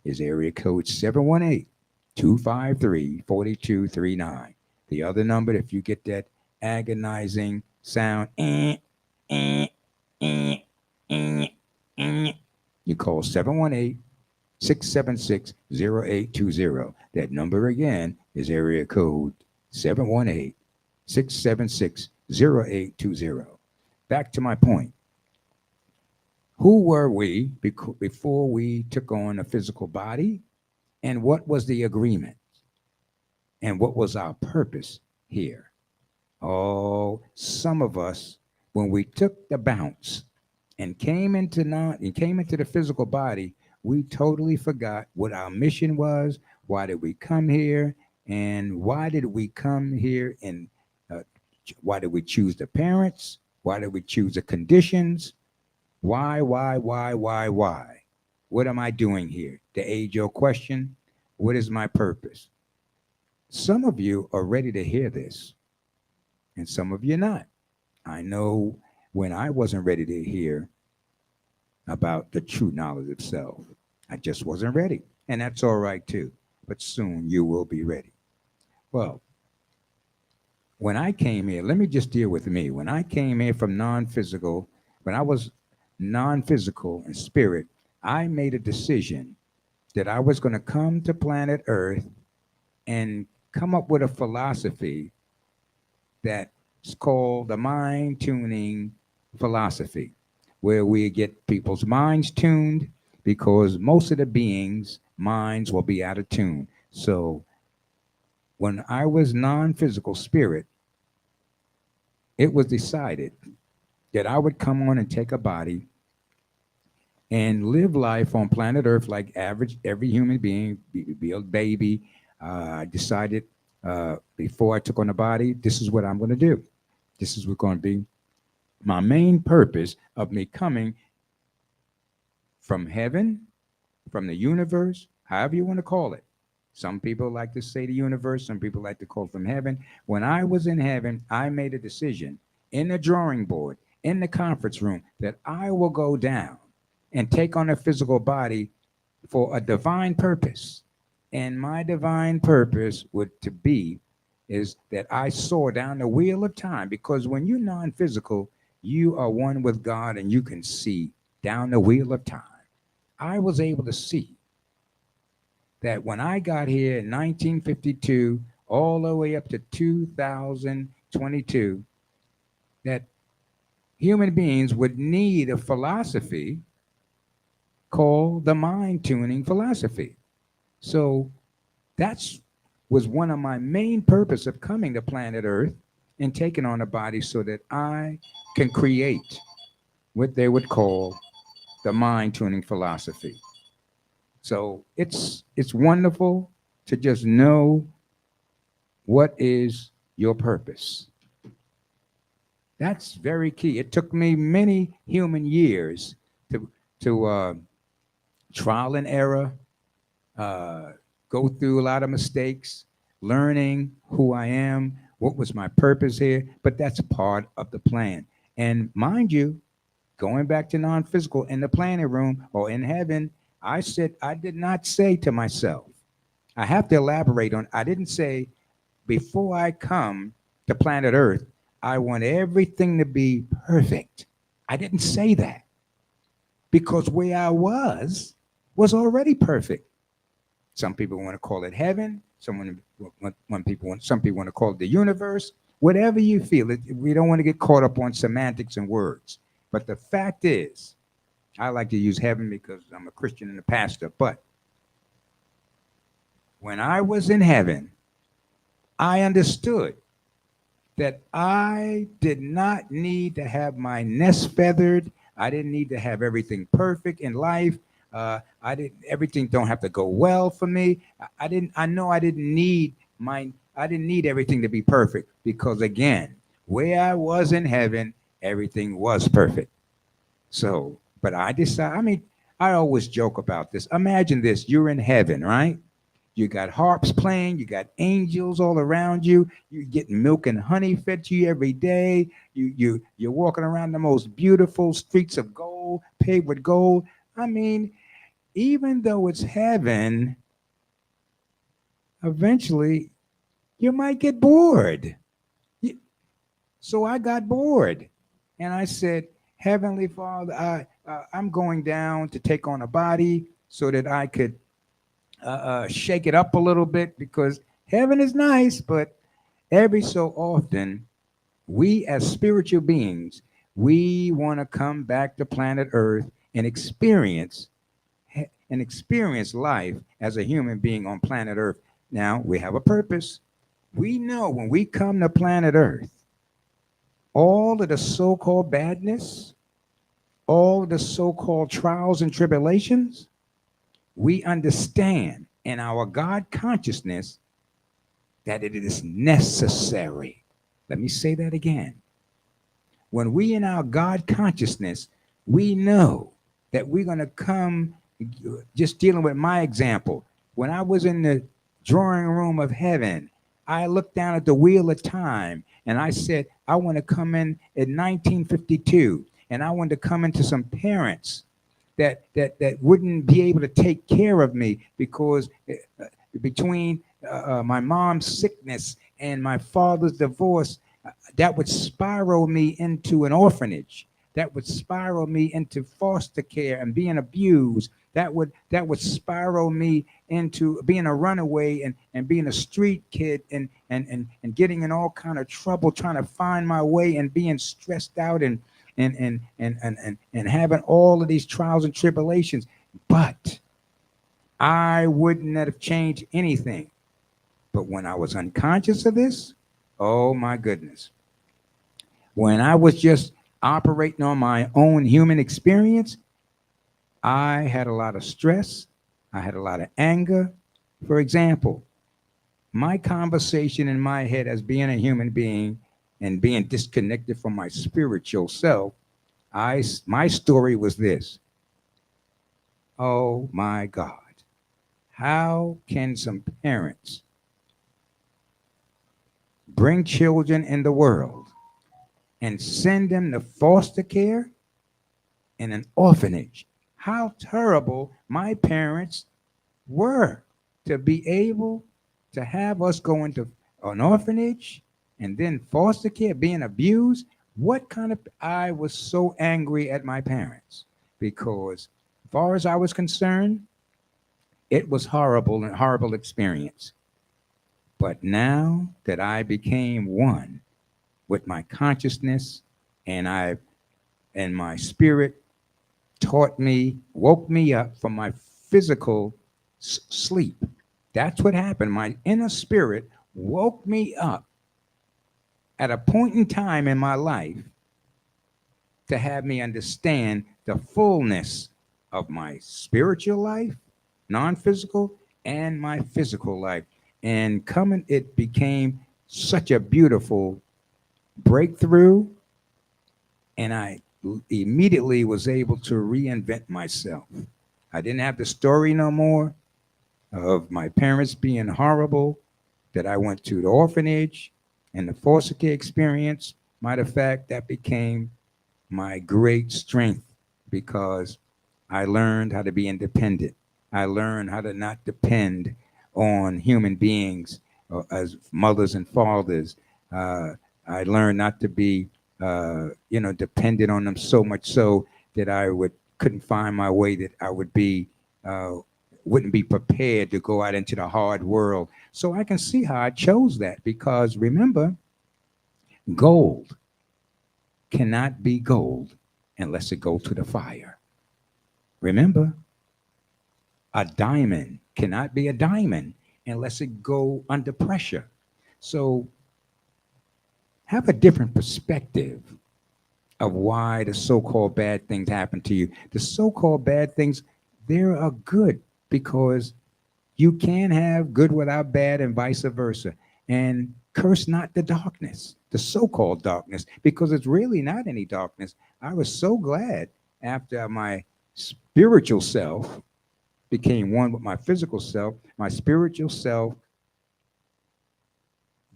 is area code 718-253-4239. The other number, if you get that agonizing sound, you call 718-676-0820. That number again is area code 718-676-0820. Back to my point. Who were we before we took on a physical body? And what was the agreement? And what was our purpose here? Oh, some of us, when we took the bounce and came into the physical body, we totally forgot what our mission was. Why did we come here? And why did we come here? And why did we choose the parents? Why did we choose the conditions? Why? What am I doing here? To age your question, what is my purpose? Some of you are ready to hear this, and some of you not. I know when I wasn't ready to hear about the true knowledge of self, I just wasn't ready. And that's all right too. But soon you will be ready. Well, when I came here, let me just deal with me. When I came here from non-physical, when I was non-physical and spirit, I made a decision that I was going to come to planet Earth and come up with a philosophy that's called the mind tuning philosophy, where we get people's minds tuned, because most of the beings' minds will be out of tune. So when I was non-physical spirit, it was decided that I would come on and take a body and live life on planet Earth like every human being, be a baby. I decided before I took on the body, this is what I'm going to do. This is what's going to be my main purpose of me coming from heaven, from the universe, however you want to call it. Some people like to say the universe, some people like to call it from heaven. When I was in heaven, I made a decision in the drawing board, in the conference room, that I will go down and take on a physical body for a divine purpose. And my divine purpose is that I soar down the wheel of time, because when you're non-physical, you are one with God and you can see down the wheel of time. I was able to see that when I got here in 1952, all the way up to 2022, that human beings would need a philosophy called the mind tuning philosophy. So that's was one of my main purpose of coming to planet Earth, and taken on a body so that I can create what they would call the mind tuning philosophy. So it's wonderful to just know what is your purpose. That's very key. It took me many human years to trial and error, uh, go through a lot of mistakes, learning who I am, what was my purpose here. But that's part of the plan. And mind you, going back to non-physical in the planning room or in heaven, I did not say to myself, I have to elaborate on, I didn't say before I come to planet Earth, I want everything to be perfect. I didn't say that because where I was already perfect. Some people want to call it heaven. Some people want to call it the universe. Whatever you feel, we don't want to get caught up on semantics and words. But the fact is, I like to use heaven because I'm a Christian and a pastor. But when I was in heaven, I understood that I did not need to have my nest feathered. I didn't need to have everything perfect in life. I didn't. Everything don't have to go well for me. I didn't. I know I didn't need my. I didn't need everything to be perfect because again, where I was in heaven, everything was perfect. So, but I decided. I mean, I always joke about this. Imagine this: you're in heaven, right? You got harps playing, you got angels all around you, you're getting milk and honey fed to you every day. You're walking around the most beautiful streets of gold, paved with gold. I mean, even though it's heaven, eventually you might get bored. So I got bored. And I said, Heavenly Father, I'm going down to take on a body so that I could shake it up a little bit because heaven is nice, but every so often, we as spiritual beings, we want to come back to planet Earth and experience life as a human being on planet Earth. Now we have a purpose. We know when we come to planet Earth, all of the so-called badness, all of the so-called trials and tribulations, we understand in our God consciousness that it is necessary. Let me say that again. When we in our God consciousness, we know that we're going to come, just dealing with my example. When I was in the drawing room of heaven, I looked down at the wheel of time and I said, I want to come in 1952 and I want to come into some parents that wouldn't be able to take care of me because between my mom's sickness and my father's divorce, that would spiral me into an orphanage. That would spiral me into foster care and being abused. That would spiral me into being a runaway and being a street kid and getting in all kind of trouble trying to find my way and being stressed out and having all of these trials and tribulations. But I wouldn't have changed anything. But when I was unconscious of this, oh my goodness. When I was just operating on my own human experience, I had a lot of stress. I had a lot of anger. For example, my conversation in my head as being a human being and being disconnected from my spiritual self, my story was this. Oh my God. How can some parents bring children in the world and send them to foster care in an orphanage? How terrible my parents were to be able to have us go into an orphanage and then foster care, being abused. What kind of, I was so angry at my parents because as far as I was concerned, it was horrible and horrible experience. But now that I became one with my consciousness and my spirit taught me, woke me up from my physical sleep. That's what happened. My inner spirit woke me up at a point in time in my life to have me understand the fullness of my spiritual life, non-physical, and my physical life. And coming, it became such a beautiful breakthrough, and I immediately was able to reinvent myself. I didn't have the story no more of my parents being horrible, that I went to the orphanage and the foster care experience. Matter of fact, that became my great strength because I learned how to be independent. I learned how to not depend on human beings as mothers and fathers. Uh, I learned not to be, dependent on them so much so that I would couldn't find my way. That I would be uh, wouldn't be prepared to go out into the hard world. So I can see how I chose that because remember, gold cannot be gold unless it goes to the fire. Remember, a diamond cannot be a diamond unless it go under pressure. So have a different perspective of why the so-called bad things happen to you. The so-called bad things, they are good because you can have good without bad and vice versa. And curse not the darkness, the so-called darkness, because it's really not any darkness. I was so glad after my spiritual self became one with my physical self, my spiritual self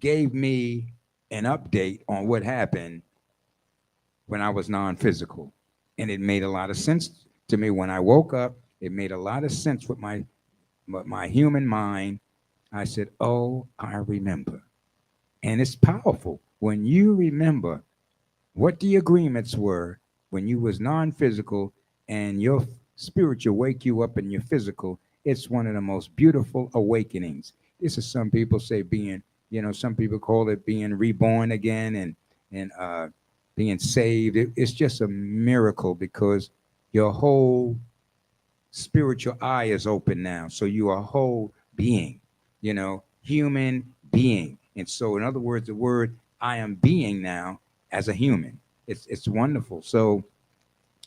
gave me an update on what happened when I was non-physical. And it made a lot of sense to me when I woke up. It made a lot of sense with my human mind. I said, "Oh, I remember." And it's powerful when you remember what the agreements were when you was non-physical and your spiritual wake you up in your physical. It's one of the most beautiful awakenings. This is some people say being, some people call it being reborn again and being saved. It's just a miracle because your whole spiritual eye is open now. So you are a whole being, human being. And so, in other words, the word I am being now as a human. It's wonderful. So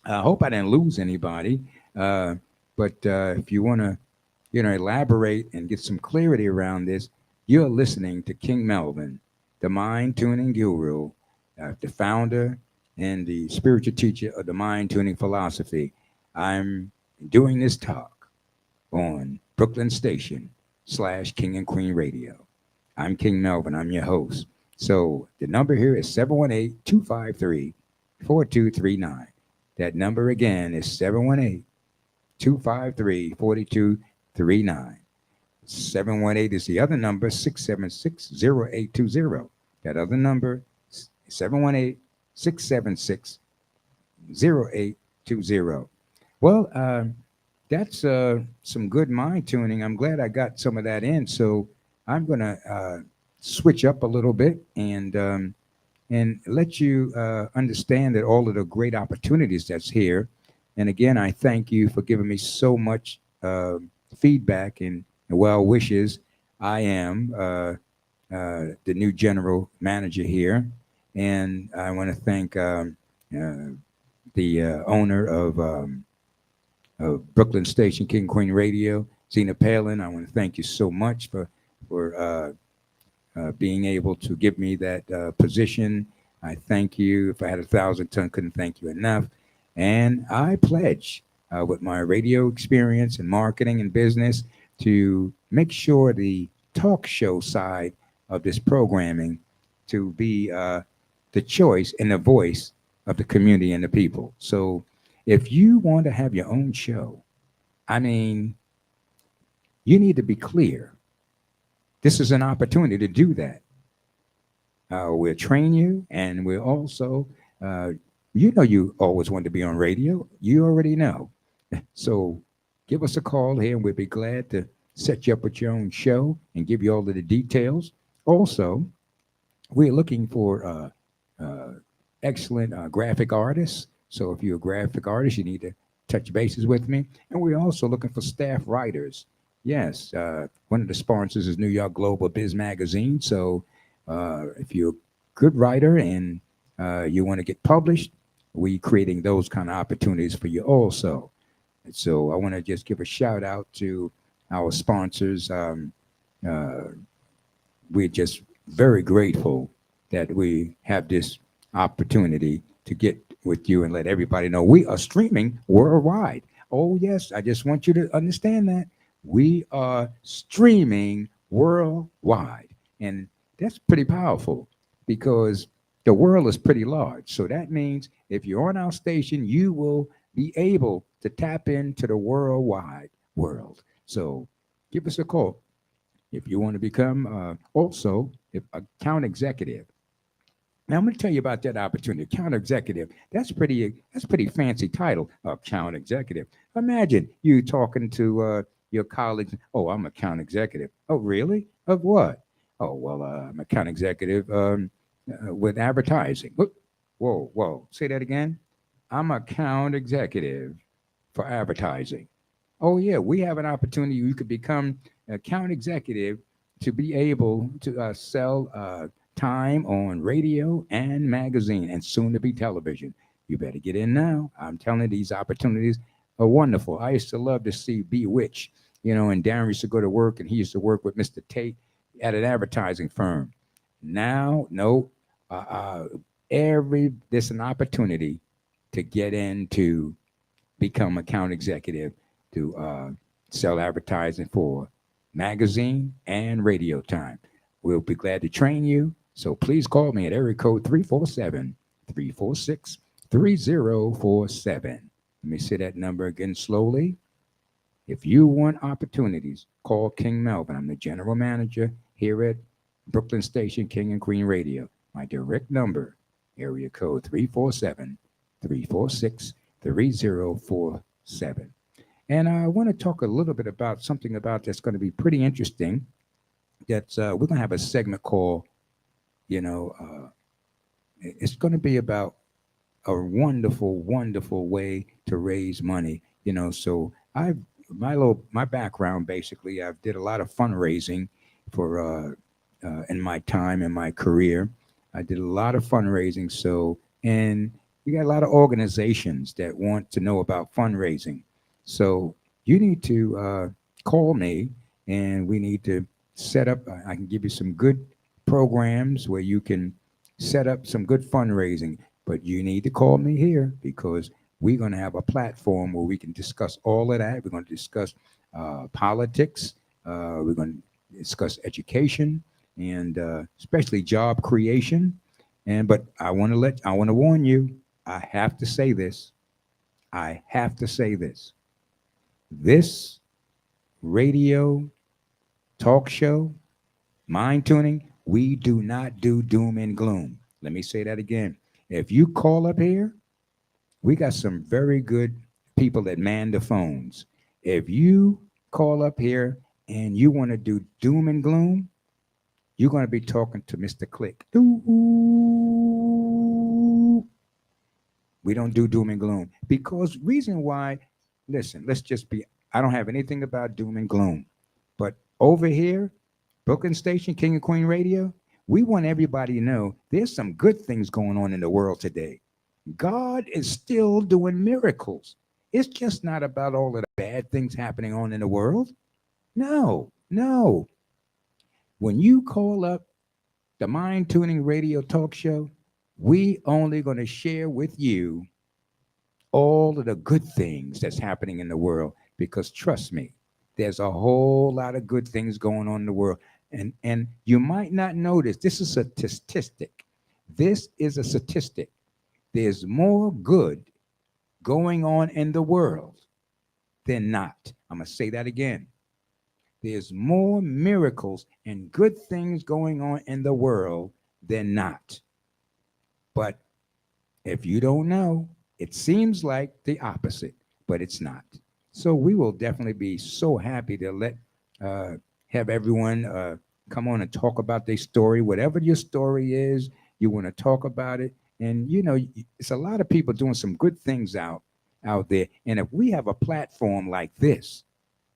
I hope I didn't lose anybody. Uh, but if you want to, elaborate and get some clarity around this, you're listening to King Melvin, the mind tuning guru, the founder and the spiritual teacher of the mind tuning philosophy. I'm doing this talk on Brooklyn Station / King and Queen Radio. I'm King Melvin. I'm your host. So the number here is 718-253-4239. That number again is 718-253-4239. 718 is the other number, 676-0820. That other number, 718-676-0820. Well, that's some good mind tuning. I'm glad I got some of that in. So I'm going to switch up a little bit and let you understand that all of the great opportunities that's here. And again, I thank you for giving me so much feedback and well wishes. I am the new general manager here, and I want to thank the owner of Brooklyn Station, King Queen Radio, Zena Palin. I want to thank you so much for being able to give me that position. I thank you. If I had 1,000 tongues, couldn't thank you enough. And I pledge with my radio experience and marketing and business to make sure the talk show side of this programming to be the choice and the voice of the community and the people. So if you want to have your own show, I mean, you need to be clear. This is an opportunity to do that. We'll train you, and we'll also, you always want to be on radio. You already know. So give us a call here, and we'll be glad to set you up with your own show and give you all of the details. Also, we're looking for excellent graphic artists. So if you're a graphic artist, you need to touch bases with me. And we're also looking for staff writers. Yes, one of the sponsors is New York Global Biz Magazine. So if you're good writer and you want to get published, we creating those kind of opportunities for you also. And so I want to just give a shout out to our sponsors. Uh, we're just very grateful that we have this opportunity to get with you and let everybody know we are streaming worldwide. Oh, yes, I just want you to understand that we are streaming worldwide. And that's pretty powerful because the world is pretty large. So that means if you're on our station, you will be able to tap into the worldwide world. So give us a call if you want to become also if account executive. Now I'm going to tell you about that opportunity. Account executive. That's pretty fancy title. Account executive. Imagine you talking to your colleagues. Oh, I'm account executive. Oh, really? Of what? Oh, well, I'm account executive with advertising. Whoa, whoa. Say that again. I'm account executive for advertising. Oh yeah, we have an opportunity. You could become an account executive to be able to sell time on radio and magazine and soon to be television. You better get in now. I'm telling you, these opportunities are wonderful. I used to love to see Bewitch, and Darren used to go to work and he used to work with Mr. Tate at an advertising firm. Now, no, uh, uh, there's an opportunity to get into become account executive to sell advertising for magazine and radio time. We'll be glad to train you. So please call me at area code 347-346-3047. Let me say that number again slowly. If you want opportunities, call King Melvin. I'm the general manager here at Brooklyn Station, King and Queen Radio. My direct number, area code 347-346-3047. And I want to talk a little bit about something about that's going to be pretty interesting. That's we're going to have a segment called, it's going to be about a wonderful, wonderful way to raise money. So my background basically, I did a lot of fundraising for in my time in my career. I did a lot of fundraising. So and you got a lot of organizations that want to know about fundraising. So you need to call me, and we need to set up. I can give you some good programs where you can set up some good fundraising. But you need to call me here because we're going to have a platform where we can discuss all of that. We're going to discuss politics. We're going to discuss education and especially job creation. But I want to warn you. I have to say this. I have to say this. This radio talk show, mind tuning, we do not do doom and gloom. Let me say that again. If you call up here, we got some very good people that man the phones. If you call up here and you want to do doom and gloom, you're going to be talking to Mr. Click. We don't do doom and gloom because reason why, listen, I don't have anything about doom and gloom, but over here, Brooklyn Station, King and Queen Radio, we want everybody to know there's some good things going on in the world today. God is still doing miracles. It's just not about all of the bad things happening on in the world. No, no. When you call up the Mind Tuning Radio Talk Show, we only going to share with you all of the good things that's happening in the world because trust me, there's a whole lot of good things going on in the world. And you might not notice this is a statistic. This is a statistic. There's more good going on in the world than not. I'm going to say that again. There's more miracles and good things going on in the world than not. But if you don't know, it seems like the opposite, but it's not. So we will definitely be so happy to uh, have everyone come on and talk about their story, whatever your story is. You want to talk about it, and it's a lot of people doing some good things out there. And if we have a platform like this,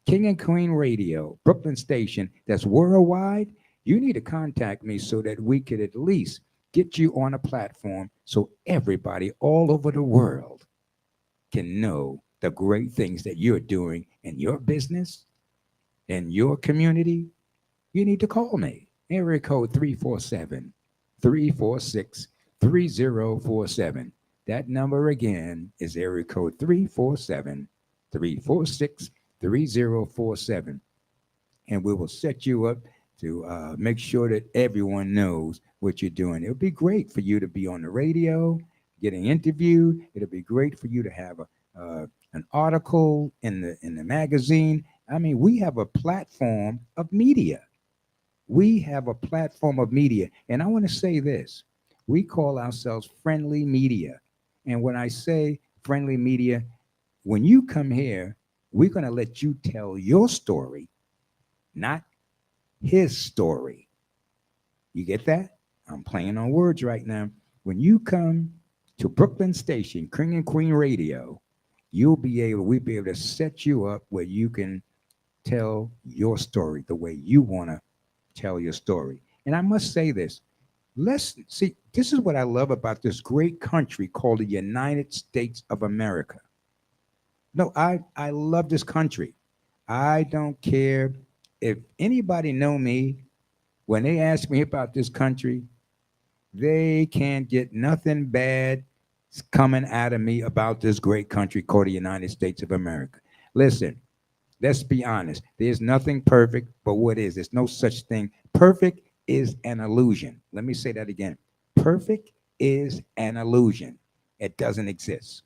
King and Queen Radio, Brooklyn Station, that's worldwide, you need to contact me so that we could at least get you on a platform so everybody all over the world can know the great things that you're doing in your business, in your community, you need to call me. Area code 347 346 3047. That number again is area code 347 346 3047. And we will set you up to make sure that everyone knows what you're doing. It'll be great for you to be on the radio, getting interviewed. It'll be great for you to have an article in the magazine. I mean, we have a platform of media. We have a platform of media. And I want to say this, we call ourselves friendly media. And when I say friendly media, when you come here, we're going to let you tell your story, not his story. You get that? I'm playing on words right now. When you come to Brooklyn Station, King and Queen Radio, we'll be able to set you up where you can tell your story the way you want to tell your story. And I must say this. Let's see, this is what I love about this great country called the United States of America. No, I love this country. I don't care if anybody know me, when they ask me about this country, they can't get nothing bad coming out of me about this great country called the United States of America. Listen, let's be honest. There's nothing perfect, but what is? There's no such thing. Perfect is an illusion. Let me say that again. Perfect is an illusion. It doesn't exist.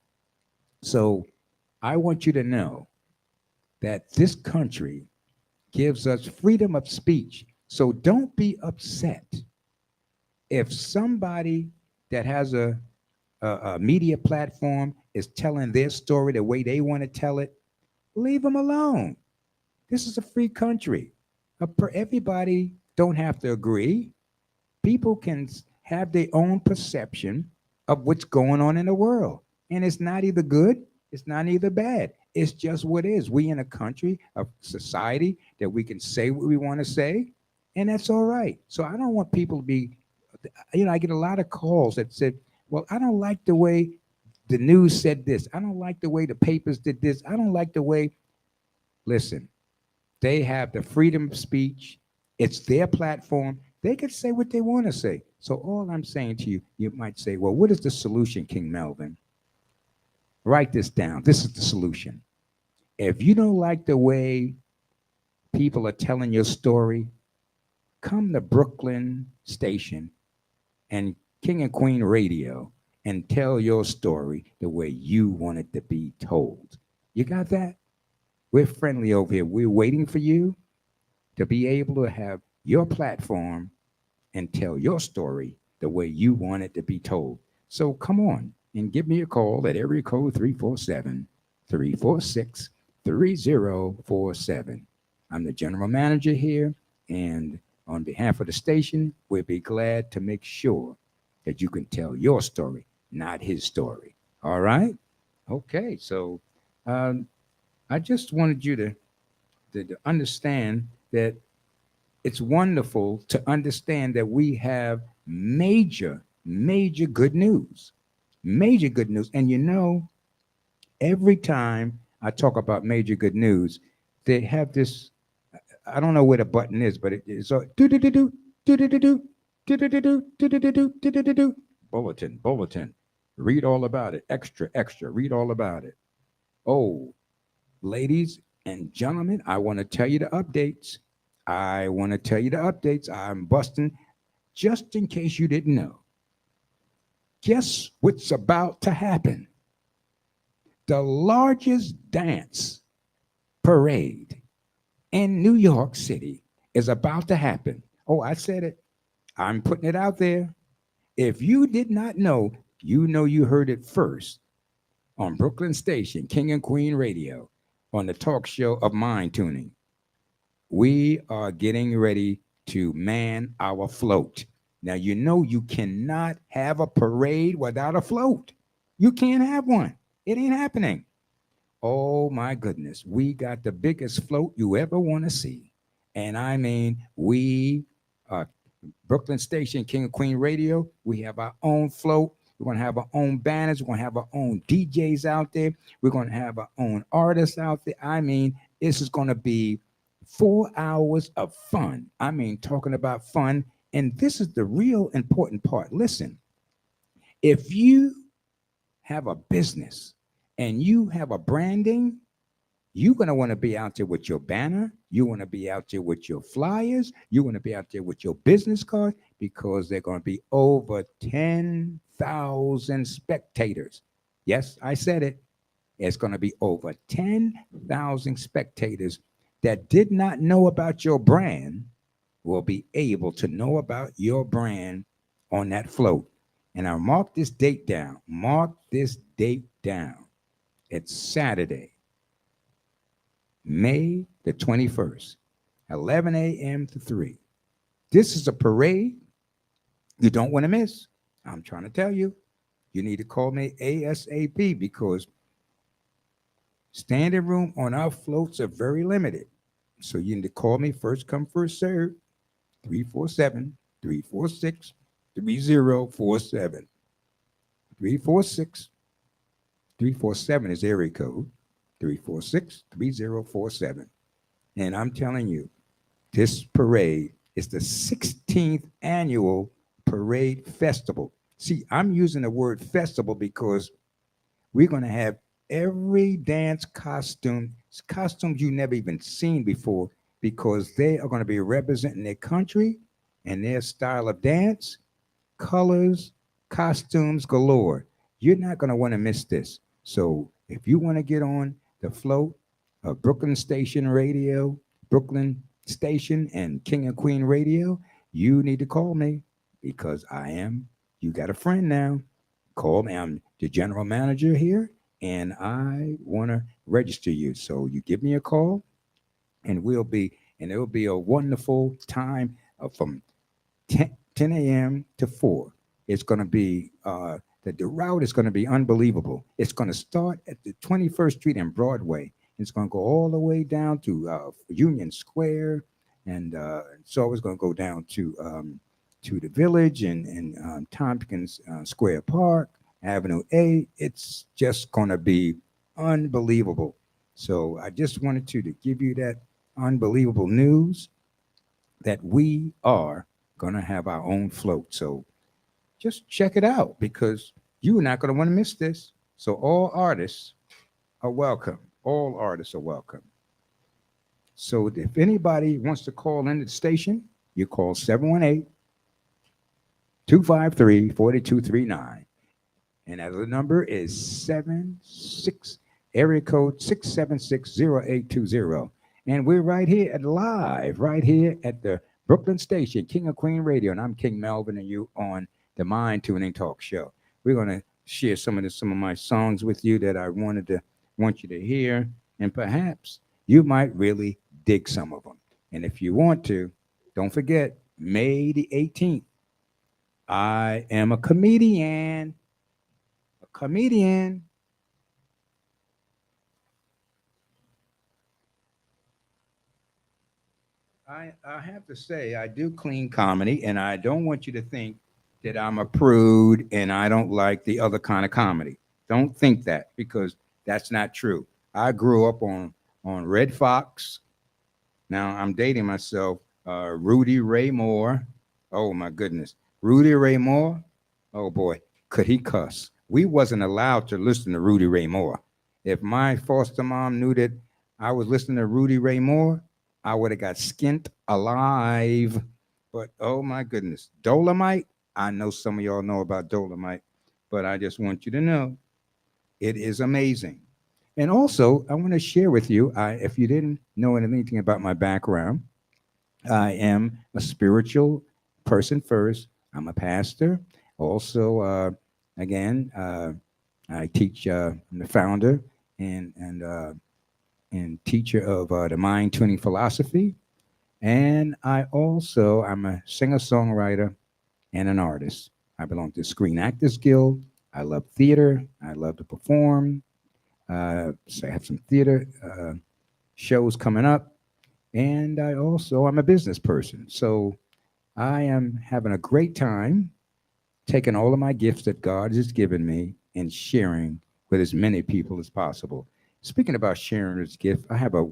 So I want you to know that this country gives us freedom of speech. So don't be upset if somebody that has a media platform is telling their story the way they want to tell it. Leave them alone. This is a free country. Everybody don't have to agree. People can have their own perception of what's going on in the world. And it's not either good, it's not either bad. It's just what is. We in a country, a society that we can say what we want to say, and that's all right. So I don't want people to be, I get a lot of calls that said, well, I don't like the way the news said this. I don't like the way the papers did this. I don't like the way, listen, they have the freedom of speech. It's their platform. They can say what they want to say. So all I'm saying to you, you might say, well, what is the solution, King Melvin? Write this down. This is the solution. If you don't like the way people are telling your story, come to Brooklyn Station and King and Queen Radio and tell your story the way you want it to be told. You got that? We're friendly over here. We're waiting for you to be able to have your platform and tell your story the way you want it to be told. So come on and give me a call at area code 347 346 3047. I'm the general manager here, and on behalf of the station, we'll be glad to make sure that you can tell your story, not his story. All right? Okay, so I just wanted you to understand that it's wonderful to understand that we have major good news. Major good news. And every time I talk about major good news, they have this, I don't know where the button is, but it's so do-do-do-do, do-do-do-do, do-do-do-do, do-do-do-do, do-do-do-do. Bulletin. Read all about it. Extra, read all about it. Oh, ladies and gentlemen, I want to tell you the updates. I'm busting just in case you didn't know. Guess what's about to happen? The largest dance parade in New York City is about to happen. Oh, I said it. I'm putting it out there. If you did not know, you heard it first on Brooklyn Station, King and Queen Radio, on the talk show of Mindtuning. We are getting ready to man our float. Now, you cannot have a parade without a float. You can't have one. It ain't happening. Oh, my goodness. We got the biggest float you ever want to see. And I mean, we are Brooklyn Station, King of Queen Radio. We have our own float. We're going to have our own banners. We're going to have our own DJs out there. We're going to have our own artists out there. I mean, this is going to be 4 hours of fun. I mean, talking about fun. And this is the real important part. Listen, if you have a business and you have a branding, you're going to want to be out there with your banner. You want to be out there with your flyers. You want to be out there with your business card because they're going to be over 10,000 spectators. Yes, I said it. It's going to be over 10,000 spectators that did not know about your brand will be able to know about your brand on that float. And I'll mark this date down. Mark this date down. It's Saturday, May the 21st, 11 a.m. to 3. This is a parade you don't want to miss. I'm trying to tell you. You need to call me ASAP because standing room on our floats are very limited. So you need to call me first come, first serve, 347-346-3047. 347 is area code, 346-3047. And I'm telling you, this parade is the 16th annual parade festival. See, I'm using the word festival because we're going to have every dance costumes you never even seen before, because they are going to be representing their country and their style of dance, colors, costumes galore. You're not going to want to miss this. So if you want to get on the float of Brooklyn Station Radio, Brooklyn Station and King and Queen Radio, you need to call me because you got a friend now. Call me. I'm the general manager here and I want to register you. So you give me a call and it'll be a wonderful time from 10 a.m. to 4. It's going to be, the route is going to be unbelievable. It's going to start at the 21st Street and Broadway. It's going to go all the way down to Union Square. And so it's going to go down to the Village and Tompkins Square Park, Avenue A. It's just going to be unbelievable. So I just wanted to give you that unbelievable news that we are going to have our own float. So just check it out because you're not going to want to miss this. So all artists are welcome. All artists are welcome. So if anybody wants to call in the station, you call 718-253-4239. And as the number is 76 area code 676-0820. And we're right here right here at the Brooklyn Station, King of Queen Radio. And I'm King Melvin and you on the Mind Tuning Talk Show. We're going to share some of my songs with you that I want you to hear. And perhaps you might really dig some of them. And if you want to, don't forget, May the 18th, I am a comedian. I have to say, I do clean comedy, and I don't want you to think that I'm a prude and I don't like the other kind of comedy. Don't think that because that's not true. I grew up on Red Fox. Now I'm dating myself. Rudy Ray Moore. Oh my goodness, Rudy Ray Moore. Oh boy, could he cuss? We wasn't allowed to listen to Rudy Ray Moore. If my foster mom knew that I was listening to Rudy Ray Moore, I would have got skinned alive. But oh my goodness, Dolomite. I know some of y'all know about Dolomite, but I just want you to know it is amazing. And also, I want to share with you, if you didn't know anything about my background, I am a spiritual person first. I'm a pastor. Also, again, I teach. I'm the founder and teacher of the Mind Tuning philosophy, and I'm a singer-songwriter and an artist. I belong to the Screen Actors Guild. I love theater. I love to perform. So I have some theater shows coming up, and I'm a business person. So I am having a great time taking all of my gifts that God has given me and sharing with as many people as possible. Speaking about sharing His gift, I have a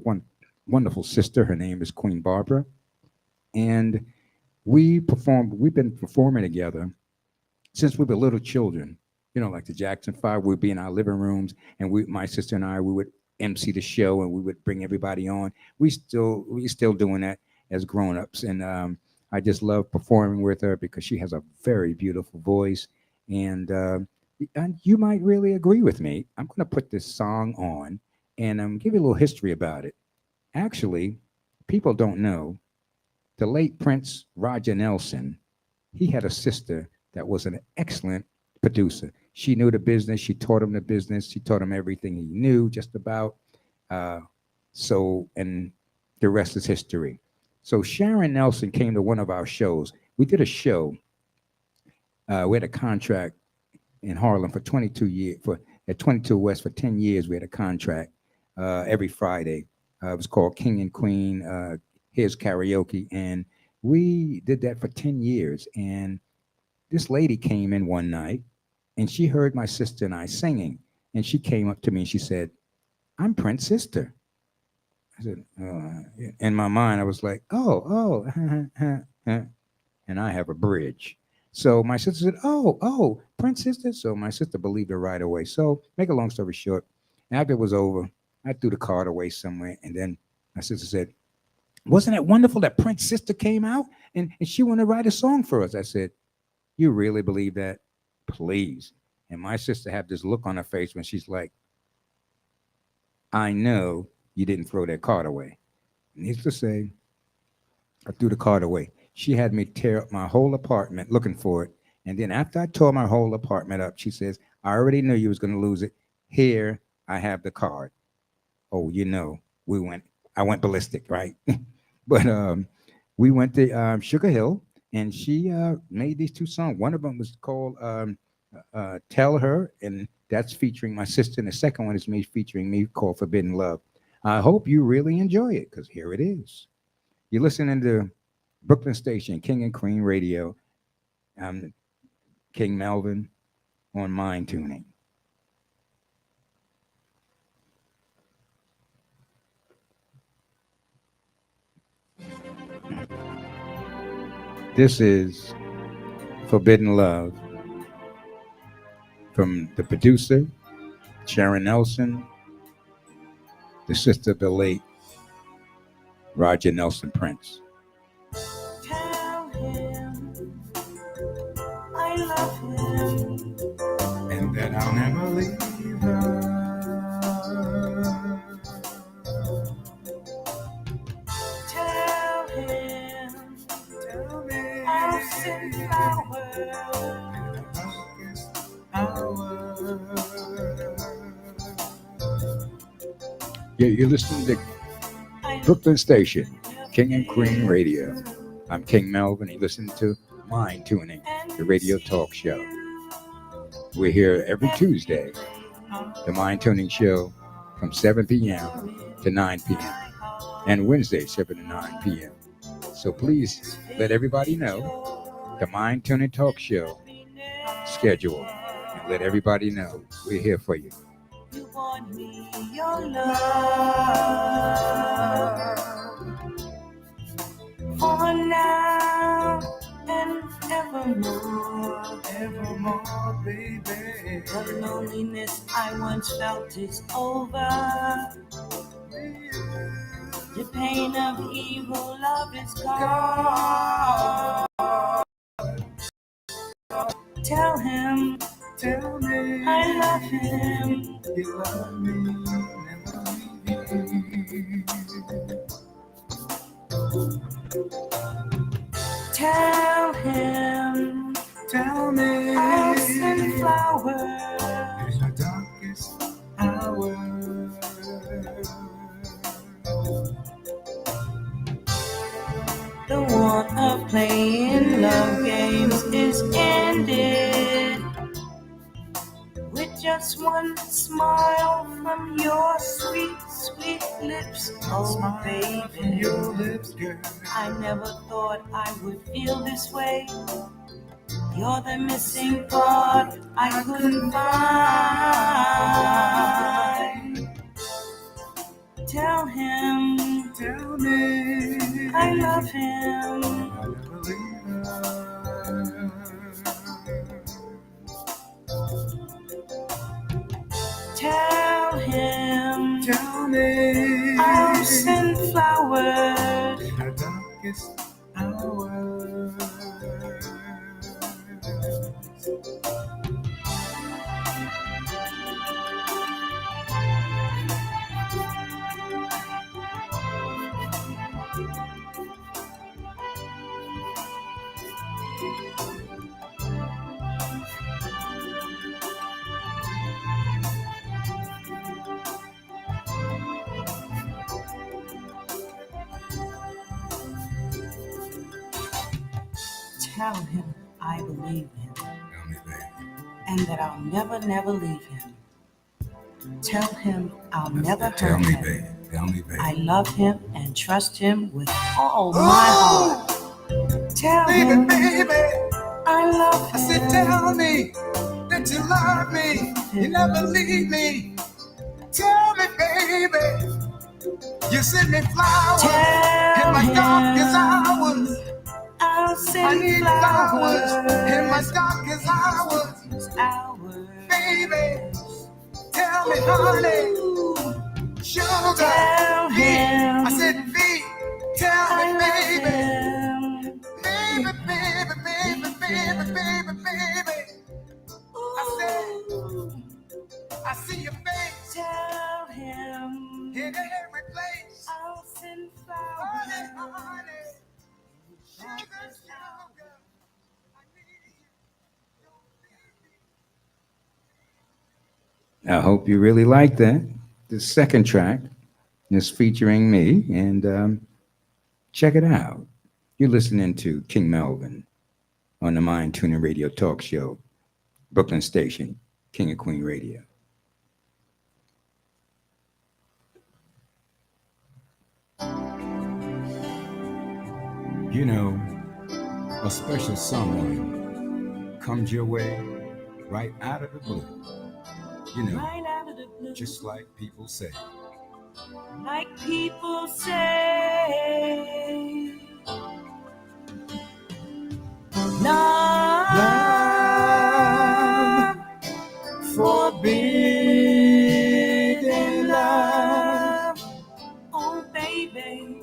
wonderful sister. Her name is Queen Barbara, and we've been performing together since we were little children. Like the Jackson Five, we'd be in our living rooms, and my sister and I, we would MC the show, and we would bring everybody on. We still doing that as grown ups, and I just love performing with her because she has a very beautiful voice, and you might really agree with me. I'm going to put this song on, and give you a little history about it. Actually, people don't know the late Prince Roger Nelson. He had a sister that was an excellent producer. She knew the business. She taught him the business. She taught him everything he knew, just about. Uh, and the rest is history. So Sharon Nelson came to one of our shows. We did a show. We had a contract in Harlem for 22 years. At 22 West for 10 years, we had a contract every Friday. It was called King and Queen. Here's karaoke, and we did that for 10 years. And this lady came in one night, and she heard my sister and I singing, and she came up to me and she said, "I'm Prince's sister." I said, in my mind, I was like, and I have a bridge. So my sister said, Prince's sister. So my sister believed her right away. So make a long story short, after it was over, I threw the card away somewhere, and then my sister said, "Wasn't it wonderful that Prince's sister came out and she wanted to write a song for us?" I said, "You really believe that? Please." And my sister had this look on her face when she's like, "I know you didn't throw that card away." Needless to say, I threw the card away. She had me tear up my whole apartment looking for it. And then after I tore my whole apartment up, she says, "I already knew you was going to lose it. Here, I have the card." Oh, I went ballistic, right? But we went to Sugar Hill, and she made these two songs. One of them was called "Tell Her," and that's featuring my sister. And the second one is me featuring me, called "Forbidden Love." I hope you really enjoy it, because here it is. You're listening to Brooklyn Station, King and Queen Radio. I'm King Melvin on Mindtuning. This is "Forbidden Love" from the producer, Sharon Nelson, the sister of the late Roger Nelson Prince. Tell him I love him, And that I'll never leave her. tell him I'll send flowers. Yeah, you're listening to Brooklyn Station, King and Queen Radio. I'm King Melvin. You listen to Mind Tuning, the radio talk show. We're here every Tuesday, the Mind Tuning show, from 7 p.m. to 9 p.m. and Wednesday, 7 to 9 p.m. So please let everybody know the Mind Tuning talk show schedule, and let everybody know we're here for you. You want me, your love, for now and evermore, evermore, baby. The loneliness I once felt is over. The pain of evil love is gone. Tell him, tell me, I love him. You love me, never leave. Tell him, tell me, I'll send flowers in the darkest hour. The want of playing love games is ended with just one smile from your sweet sweet lips, oh baby. Your lips, girl. I never thought I would feel this way. You're the missing part I couldn't find. Tell him I love him. Tell him I'll send flowers in the darkest hours. Tell him I believe him Tell me, baby. and that I'll never, never leave him. Tell him I'll never Tell hurt me, him. baby. Tell me, baby. I love him and trust him with all my heart. Tell him Baby, I love I him. said, tell me that you love me. You never leave me. Tell me, baby, you send me flowers in my darkest hours. I'll I send need flowers in my darkest hours. Baby, tell me, honey, sugar, Tell V. him I said, V, tell I me, love baby, him. baby, baby, baby, baby, baby, baby. I said, I see your face Tell him in every place. I'll send Honey, flowers. honey, sugar, sugar, I need you. Don't leave me. I hope you really like that. The second track is featuring me, and check it out. You're listening to King Melvin on the Mindtuning Radio Talk Show, Brooklyn Station, King and Queen Radio. You know, a special someone comes your way right out of the blue. You know, Right out of the blue, just like people say. like people say. Love, forbidden love. Oh, baby,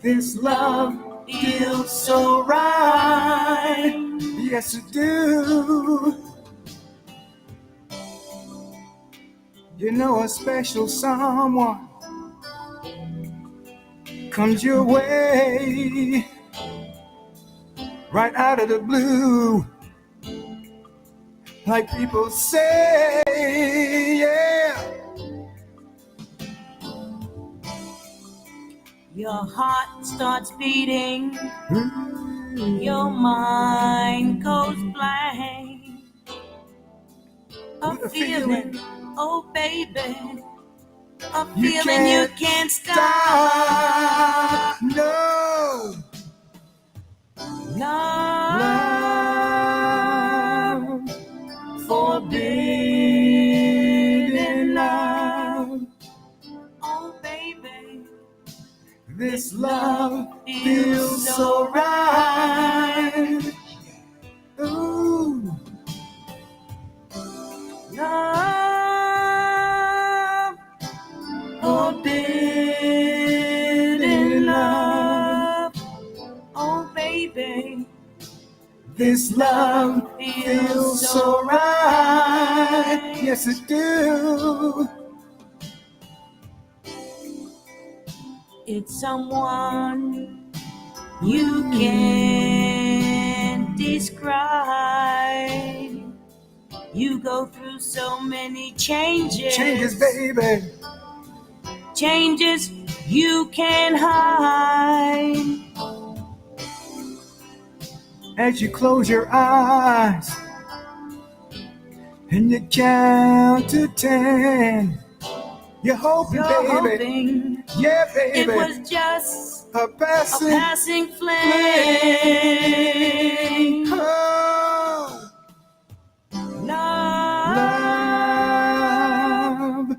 This love feels so right. yes, it do. You know, a special someone comes your way right out of the blue, like people say, yeah. Your heart starts beating, your mind goes blank. A feeling, oh baby, a feeling you can't stop. No, Love, forbidden love. Oh baby, this love feels so right. Ooh, love, forbidden love. Oh baby, this love feels so right. Yes, it do. it's someone you can't describe. You go through so many changes. Changes, baby. Changes you can't hide. As you close your eyes and you count to 10, You're hoping, You're baby. hoping Yeah, baby. it was just a a passing passing flame. oh, Love, love,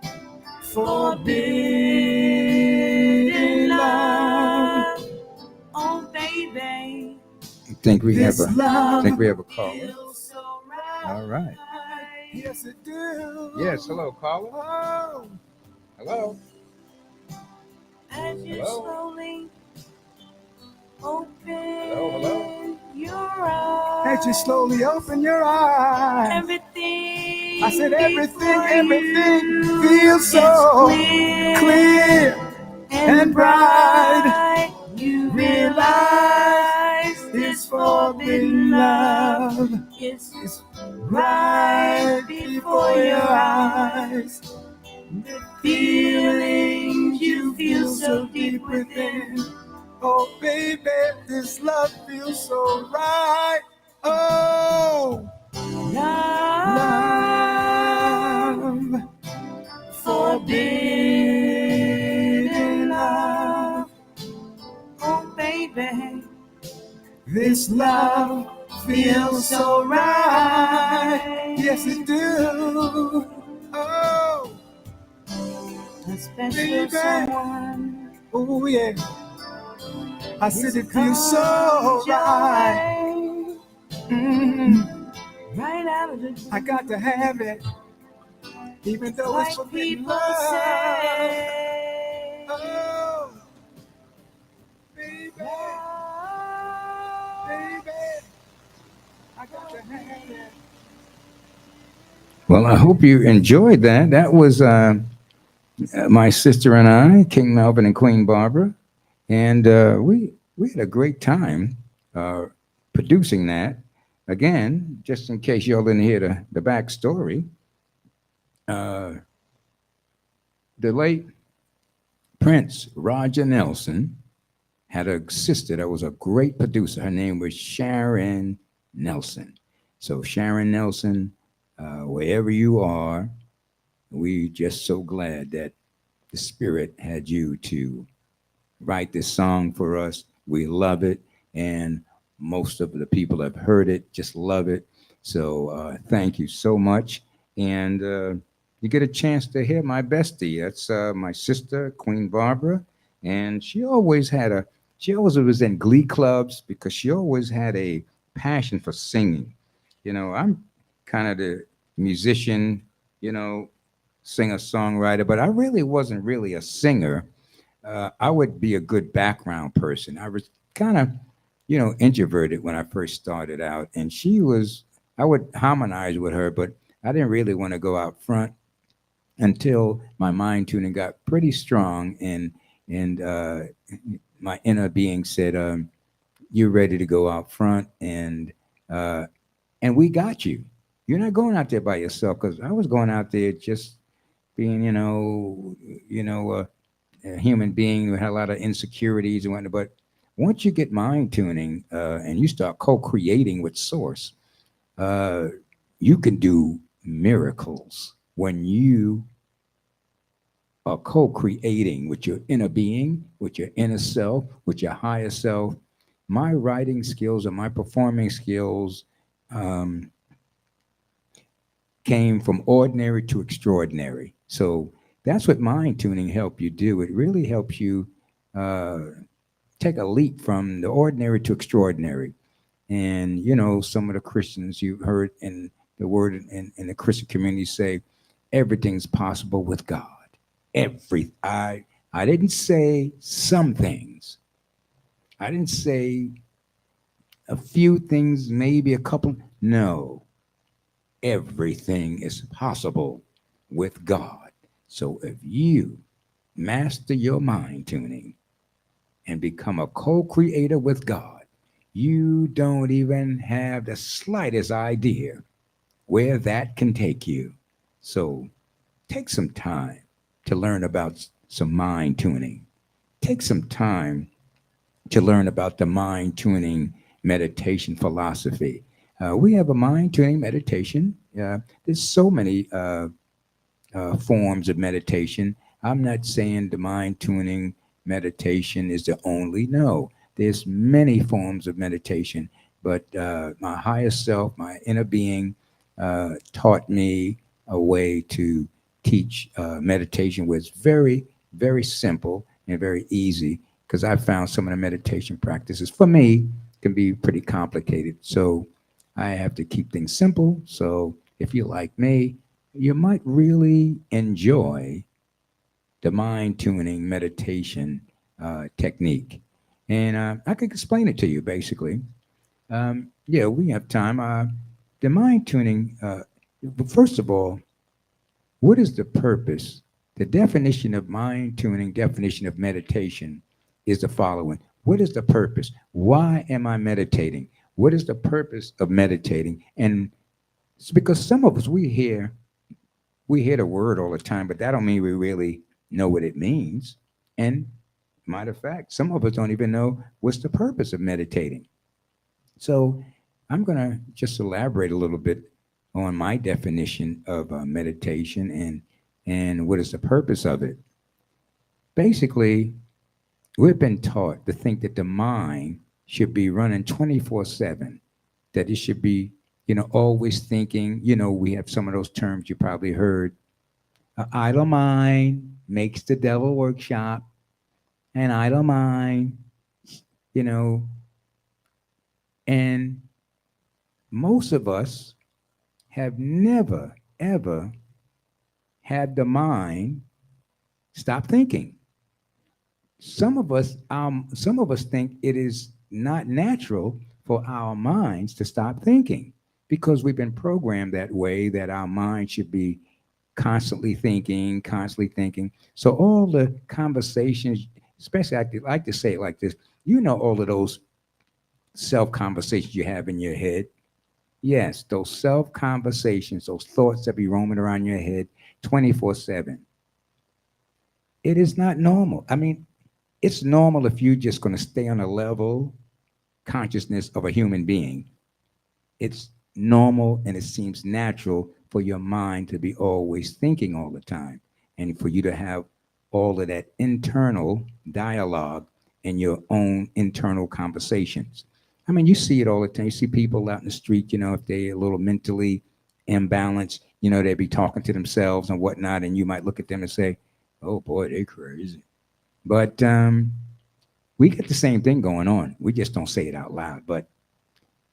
forbidden forbidden love. love. Oh, baby, Think we This have a love think we have a caller? feels so right. All right. Yes, it do. Yes. Hello, caller. Oh, Hello. As you Hello? slowly open Hello? your eyes. as you slowly open your eyes, Everything. I said everything, before everything you feels is so clear, clear and bright. You realize this forbidden love is right before your eyes. The feelings you feel so deep within. Oh, baby, this love feels so right. Oh, Love, love, forbidden love. Oh, baby, this love feels so right. Yes, it do. Oh, a special baby. someone. Oh, yeah. I said it feels so comes your right. way, right out of the blue. I got to have it, even though it's Like forbidden people love. say. Oh, baby, baby, I got to have it. Well, I hope you enjoyed that. That was my sister and I, King Melvin and Queen Barbara, and we had a great time uh, producing that. Again, just in case y'all didn't hear the backstory, uh, the late Prince Roger Nelson had a sister that was a great producer. Her name was Sharon Nelson. So Sharon Nelson, wherever you are, we just so glad that the Spirit had you to write this song for us. We love it, and most of the people have heard it, just love it. So thank you so much. And you get a chance to hear my bestie. That's my sister, Queen Barbara, and she always was in glee clubs because she always had a passion for singing. You know, I'm kind of the musician, you know, singer songwriter, but I really wasn't really a singer. I would be a good background person. I was kind of, you know, introverted when I first started out, and I would harmonize with her, but I didn't really want to go out front until my mind tuning got pretty strong, and my inner being said, "You're ready to go out front," uh, and we got you. You're not going out there by yourself because I was going out there just being, a human being who had a lot of insecurities and whatnot. But once you get mind tuning and you start co-creating with Source, uh, you can do miracles when you are co-creating with your inner being, with your inner self, with your higher self. My writing skills and my performing skills um, came from ordinary to extraordinary. So that's what mind tuning help you do. It really helps you uh, take a leap from the ordinary to extraordinary. And you know, some of the Christians you've heard in the word in the Christian community say, everything's possible with God. I didn't say some things. I didn't say a few things, maybe a couple. No, everything is possible with God. So if you master your mind tuning and become a co-creator with God, you don't even have the slightest idea where that can take you. So take some time to learn about some mind tuning. Take some time to learn about the mind tuning meditation philosophy. We have a mind tuning meditation. There's so many forms of meditation. I'm not saying the mind tuning meditation is the only. No, there's many forms of meditation, but my higher self, my inner being, taught me a way to teach meditation where it's very, very simple and very easy. Because I found some of the meditation practices for me can be pretty complicated. So I have to keep things simple. So if you're like me, you might really enjoy the mind tuning meditation technique. And I could explain it to you basically. Yeah, we have time. The mind tuning, first of all, what is the purpose? The definition of mind tuning, definition of meditation is the following. What is the purpose? Why am I meditating? What is the purpose of meditating? And it's because some of us, we hear the word all the time, but that don't mean we really know what it means. And matter of fact, some of us don't even know what's the purpose of meditating. So I'm going to just elaborate a little bit on my definition of meditation and what is the purpose of it. Basically, we've been taught to think that the mind should be running 24/7, that it should be, always thinking. We have some of those terms you probably heard. An idle mind makes the devil workshop. An idle mind, you know, and most of us have never, ever had the mind stop thinking. Some of us think it is not natural for our minds to stop thinking because we've been programmed that way that our mind should be constantly thinking, constantly thinking. So all the conversations, especially I like to say it like this, all of those self conversations you have in your head. Yes, those self conversations, those thoughts that be roaming around your head 24/7. It is not normal. I mean, it's normal if you're just going to stay on a level consciousness of a human being. It's normal and it seems natural for your mind to be always thinking all the time and for you to have all of that internal dialogue and your own internal conversations. I mean, you see it all the time. You see people out in the street, if they're a little mentally imbalanced, they be talking to themselves and whatnot, and you might look at them and say, oh boy, they crazy. But we get the same thing going on. We just don't say it out loud, but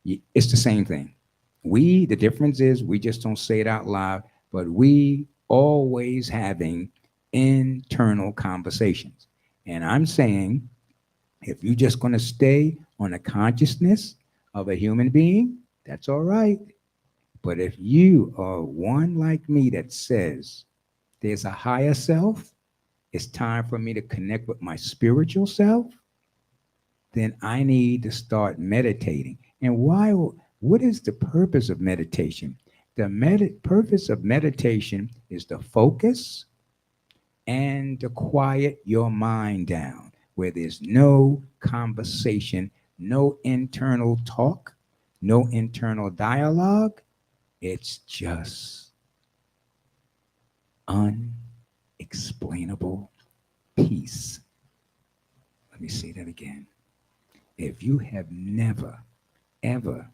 it's the same thing. The difference is we just don't say it out loud, but we always having internal conversations. And I'm saying if you're just going to stay on the consciousness of a human being, that's all right. But if you are one like me that says there's a higher self, it's time for me to connect with my spiritual self, then I need to start meditating. And why? What is the purpose of meditation? The purpose of meditation is to focus and to quiet your mind down, where there's no conversation, no internal talk, no internal dialogue. It's just unexplainable peace. Let me say that again. If you have never, ever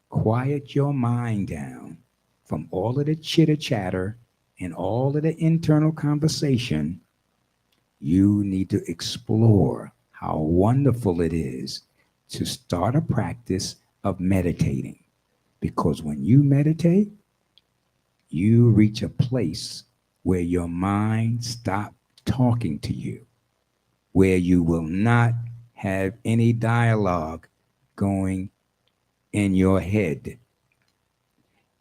quiet your mind down from all of the chitter chatter and all of the internal conversation, you need to explore how wonderful it is to start a practice of meditating. Because when you meditate, you reach a place where your mind stops talking to you, where you will not have any dialogue going in your head.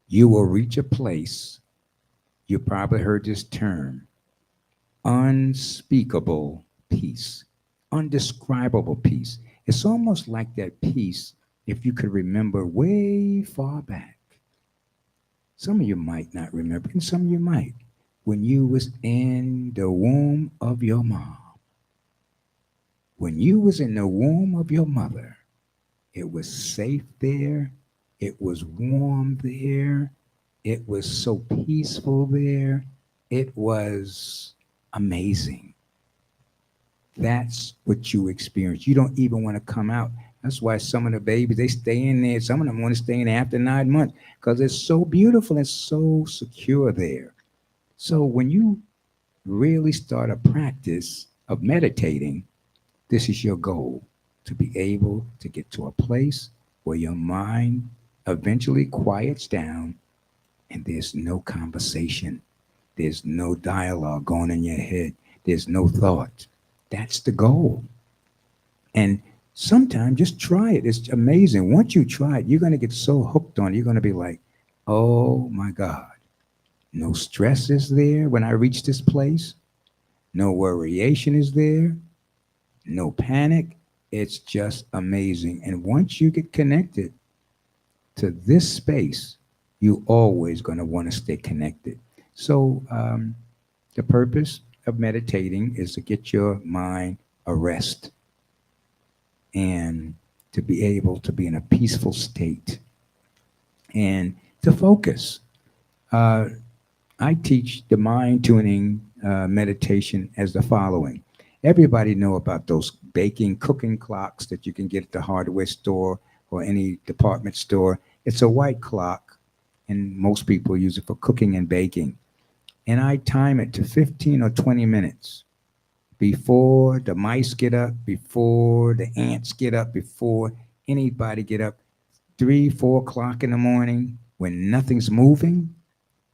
You will reach a place, you probably heard this term, unspeakable peace, undescribable peace. It's almost like that peace, if you could remember way far back. Some of you might not remember, and some of you might. When you was in the womb of your mom, when you was in the womb of your mother, it was safe there. It was warm there. It was so peaceful there. It was amazing. That's what you experience. You don't even want to come out. That's why some of the babies, they stay in there. Some of them want to stay in there after 9 months because it's so beautiful and so secure there. So when you really start a practice of meditating, this is your goal, to be able to get to a place where your mind eventually quiets down and there's no conversation. There's no dialogue going in your head. There's no thought. That's the goal. And sometimes just try it. It's amazing. Once you try it, you're going to get so hooked on it. You're going to be like, oh my God, no stress is there when I reach this place. No worryation is there. No panic. It's just amazing. And once you get connected to this space, you always going to want to stay connected. So the purpose of meditating is to get your mind a rest and to be able to be in a peaceful state and to focus. Uh, I teach the mind tuning meditation as the following. Everybody know about those baking cooking clocks that you can get at the hardware store or any department store. It's a white clock, and most people use it for cooking and baking. And I time it to 15 or 20 minutes before the mice get up, before the ants get up, before anybody get up. 3, 4 o'clock in the morning when nothing's moving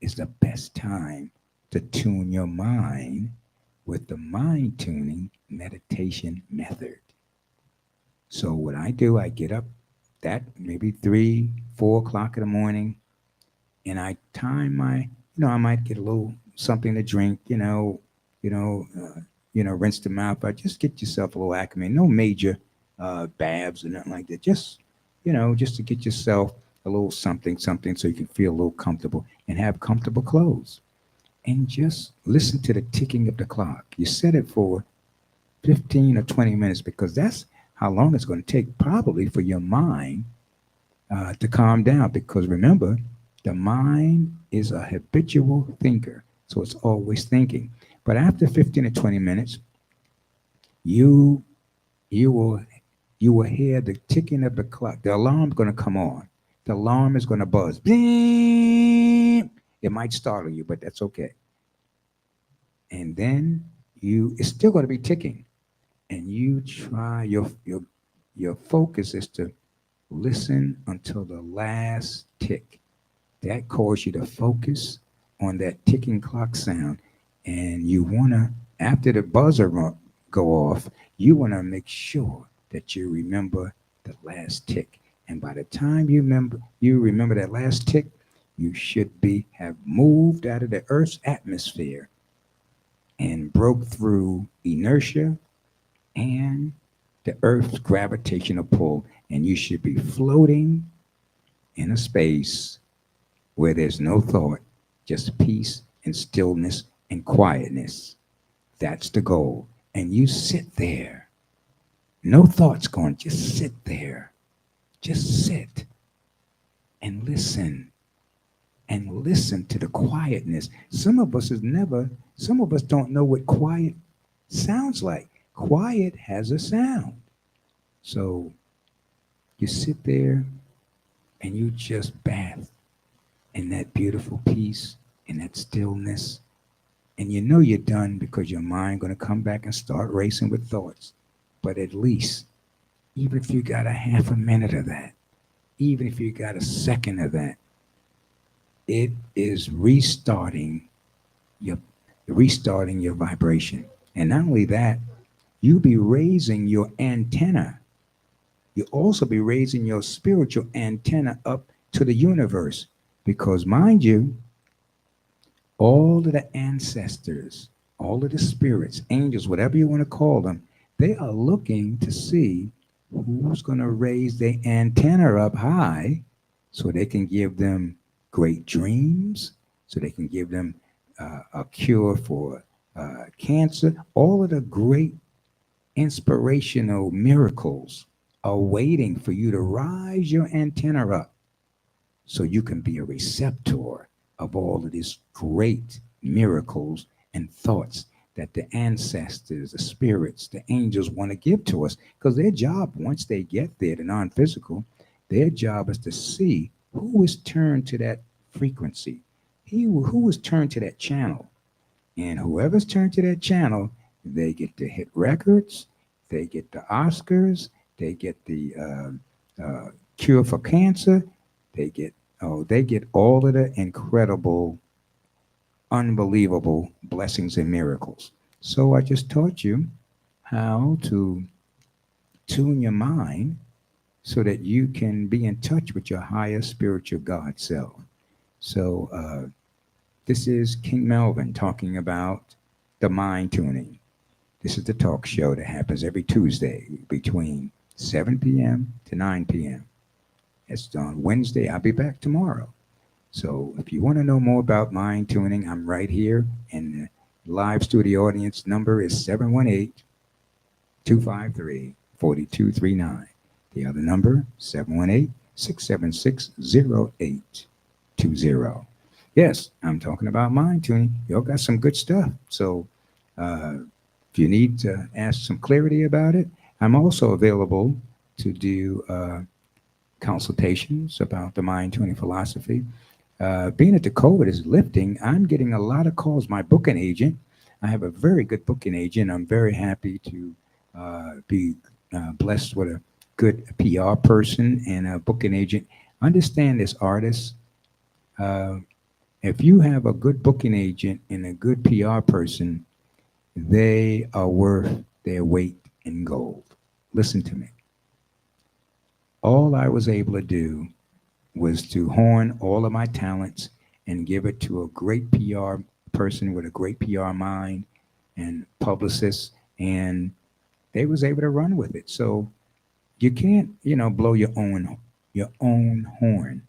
is the best time to tune your mind with the mind tuning meditation method. So what I do, I get up that maybe 3, 4 o'clock in the morning, and I time I might get a little something to drink, rinse the mouth out. Just get yourself a little acclimate. No major baths or nothing like that. Just to get yourself a little something, something, so you can feel a little comfortable and have comfortable clothes. And just listen to the ticking of the clock. You set it for 15 or 20 minutes because that's how long it's going to take, probably, for your mind to calm down. Because remember, the mind is a habitual thinker, so it's always thinking. But after 15 or 20 minutes, you you will you will hear the ticking of the clock. The alarm's going to come on. The alarm is going to buzz. Beep. It might startle you, but that's okay. And then it's still going to be ticking. And you try your focus is to listen until the last tick. That causes you to focus on that ticking clock sound. And you want to, after the buzzer go off, you want to make sure that you remember the last tick. And by the time you remember that last tick, you should have moved out of the Earth's atmosphere and broke through inertia and the Earth's gravitational pull, and you should be floating in a space where there's no thought, just peace and stillness and quietness. That's the goal. And you sit there. No thoughts going, just sit there. Just sit and listen. And listen to the quietness. Some of us don't know what quiet sounds like. Quiet has a sound. So you sit there and you just bath in that beautiful peace, in that stillness. And you know you're done because your mind going to come back and start racing with thoughts. But at least, even if you got a half a minute of that, even if you got a second of that, it is your restarting your vibration. And not only that, you'll be raising your antenna. You'll also be raising your spiritual antenna up to the universe. Because mind you, all of the ancestors, all of the spirits, angels, whatever you want to call them, they are looking to see who's going to raise their antenna up high so they can give them great dreams, so they can give them a cure for cancer. All of the great inspirational miracles are waiting for you to rise your antenna up so you can be a receptor of all of these great miracles and thoughts that the ancestors, the spirits, the angels want to give to us. Because their job, once they get there, the non physical, their job is to see who is turned to that frequency, who is turned to that channel. And whoever's turned to that channel, they get the hit records, they get the Oscars, they get the cure for cancer, they get they get all of the incredible, unbelievable blessings and miracles. So I just taught you how to tune your mind so that you can be in touch with your higher spiritual God self. So this is King Melvin talking about the mind tuning. This is the talk show that happens every Tuesday between 7 p.m. to 9 p.m. It's on Wednesday. I'll be back tomorrow. So if you want to know more about mind tuning, I'm right here. And the live studio audience number is 718-253-4239. The other number, 718-676-0820. Yes, I'm talking about mind tuning. Y'all got some good stuff. So uh, if you need to ask some clarity about it, I'm also available to do consultations about the mind tuning philosophy. Being that the COVID is lifting, I'm getting a lot of calls. My booking agent, I have a very good booking agent. I'm very happy to be blessed with a good PR person and a booking agent. Understand this, artist. Uh, if you have a good booking agent and a good PR person, they are worth their weight in gold. Listen to me. All I was able to do was to horn all of my talents and give it to a great PR person with a great PR mind and publicist, and they was able to run with it. So you can't, blow your own horn.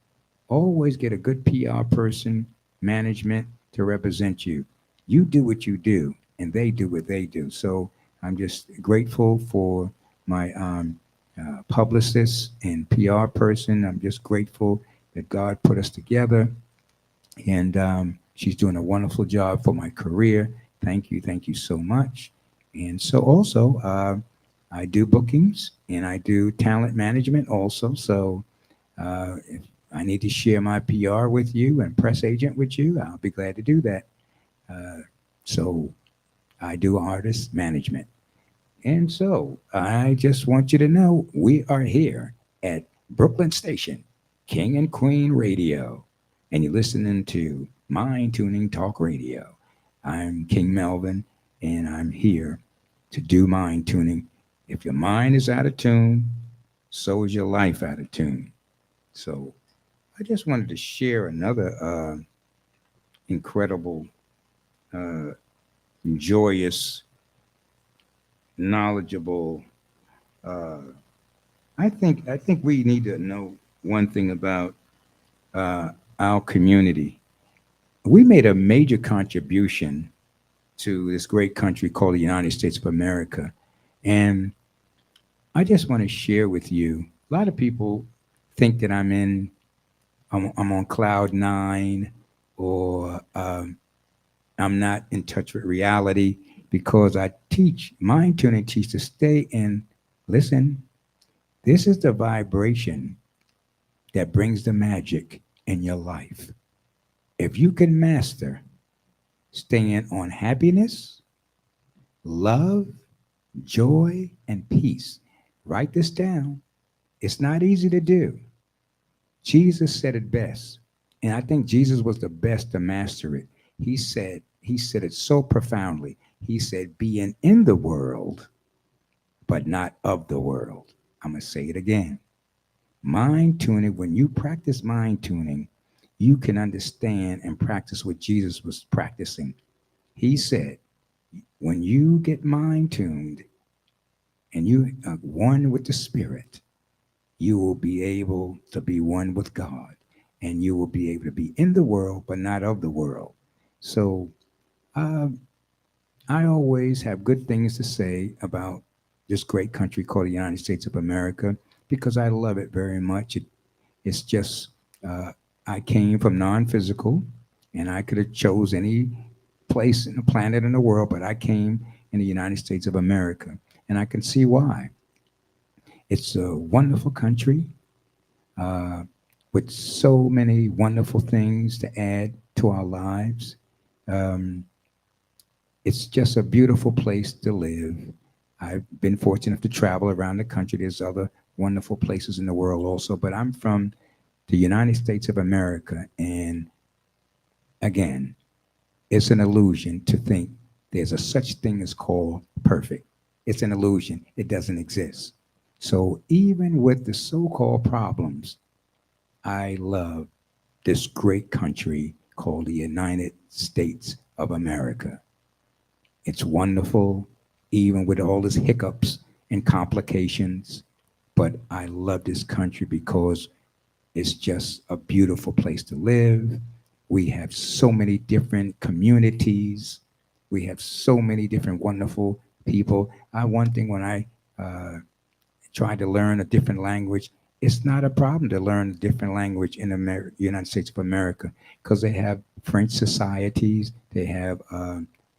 Always get a good PR person, management to represent you. You do what you do, and they do what they do. So I'm just grateful for my publicist and PR person. I'm just grateful that God put us together, and she's doing a wonderful job for my career. Thank you so much. And so also, I do bookings and I do talent management also. So if I need to share my PR with you and press agent with you, I'll be glad to do that. Uh, so I do artist management. And so I just want you to know we are here at Brooklyn Station, King and Queen Radio, and you're listening to Mind Tuning Talk Radio. I'm King Melvin, and I'm here to do mind tuning. If your mind is out of tune, so is your life out of tune. So I just wanted to share another incredible, uh, joyous, knowledgeable. Uh, I think we need to know one thing about uh, our community. We made a major contribution to this great country called the United States of America, and I just want to share with you. A lot of people think that I'm on cloud nine, or I'm not in touch with reality because I teach mind tuning, teach to stay in. Listen, this is the vibration that brings the magic in your life. If you can master staying on happiness, love, joy, and peace, write this down. It's not easy to do. Jesus said it best. And I think Jesus was the best to master it. He said it so profoundly. He said, being in the world, but not of the world. I'm going to say it again. Mind tuning, when you practice mind tuning, you can understand and practice what Jesus was practicing. He said, when you get mind tuned and you are one with the Spirit, you will be able to be one with God, and you will be able to be in the world, but not of the world. So uh, I always have good things to say about this great country called the United States of America because I love it very much. It's just uh, I came from non-physical, and I could have chose any place in the planet in the world, but I came in the United States of America, and I can see why. It's a wonderful country uh, with so many wonderful things to add to our lives. Um, it's just a beautiful place to live. I've been fortunate to travel around the country. There's other wonderful places in the world also, but I'm from the United States of America. And again, it's an illusion to think there's a such thing as called perfect. It's an illusion. It doesn't exist. So even with the so-called problems, I love this great country called the United States of America. It's wonderful, even with all its hiccups and complications. But I love this country because it's just a beautiful place to live. We have so many different communities. We have so many different wonderful people. One thing when I try to learn a different language, it's not a problem to learn a different language in the United States of America because they have French societies, they have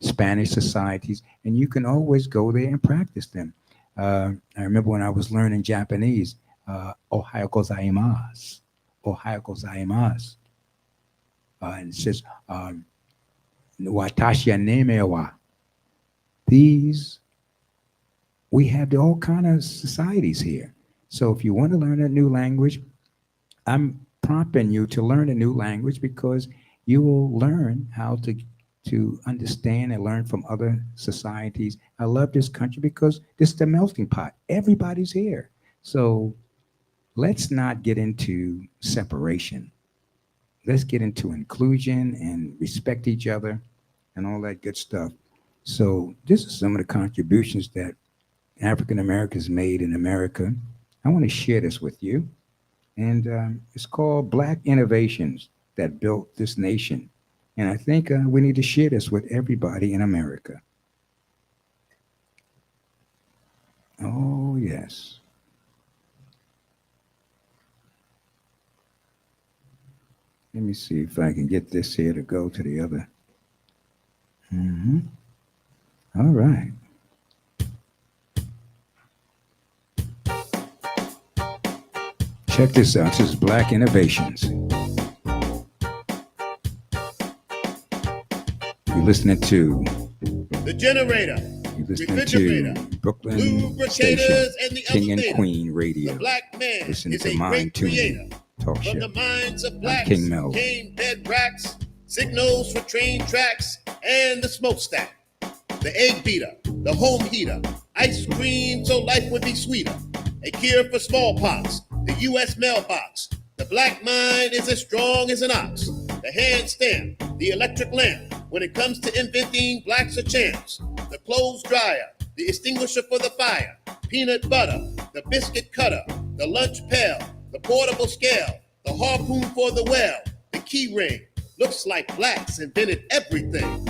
Spanish societies, and you can always go there and practice them. I remember when I was learning Japanese, Ohio gozaimasu, Ohio gozaimasu. And it says, Watashi wa neme wa. These, we have all kind of societies here. So if you want to learn a new language, I'm prompting you to learn a new language because you will learn how to understand and learn from other societies. I love this country because this is the melting pot. Everybody's here. So let's not get into separation. Let's get into inclusion and respect each other and all that good stuff. So this is some of the contributions that African Americans made in America. I want to share this with you. And it's called Black Innovations That Built This Nation. And I think we need to share this with everybody in America. Oh, yes. Let me see if I can get this here to go to the other. Mm-hmm. All right. Check this out. This is Black Innovations. You're listening to The Generator, You're listening Refrigerator, to Brooklyn Lubricators, Station, and the King and Elevator. Queen Radio. The black man Listen is to a great creator. Mindtuning Talk From Show. the minds of I'm blacks King Melvin. came bed racks, signals for train tracks, and the smokestack. The egg beater, the home heater, ice cream so life would be sweeter. A cure for smallpox, the U.S. mailbox. The black mind is as strong as an ox. The hand stamp, the electric lamp. When it comes to inventing, blacks are champs. The clothes dryer, the extinguisher for the fire. Peanut butter, the biscuit cutter, the lunch pail, the portable scale, the harpoon for the well, the key ring. Looks like blacks invented everything.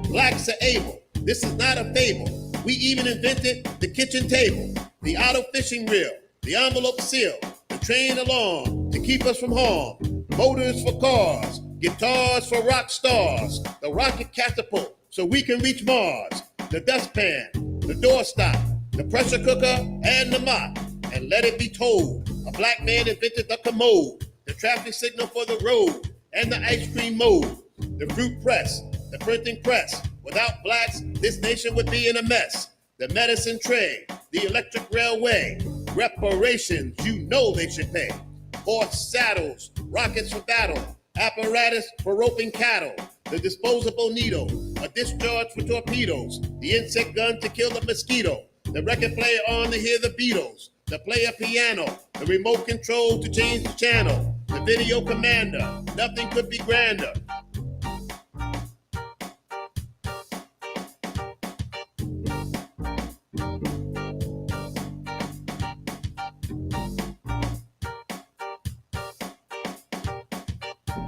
Blacks are able. This is not a fable. We even invented the kitchen table, the auto fishing reel, the envelope seal, the train alarm to keep us from harm, motors for cars, guitars for rock stars, the rocket catapult so we can reach Mars, the dustpan, the doorstop, the pressure cooker, and the mop. And let it be told, a black man invented the commode, the traffic signal for the road, and the ice cream mold, the fruit press, the printing press. Without blacks, this nation would be in a mess. The medicine tray, the electric railway, reparations, you know they should pay. Horse saddles, rockets for battle, apparatus for roping cattle, the disposable needle, a discharge for torpedoes, the insect gun to kill the mosquito, the record player on to hear the Beatles, the player piano, the remote control to change the channel, the video commander, nothing could be grander.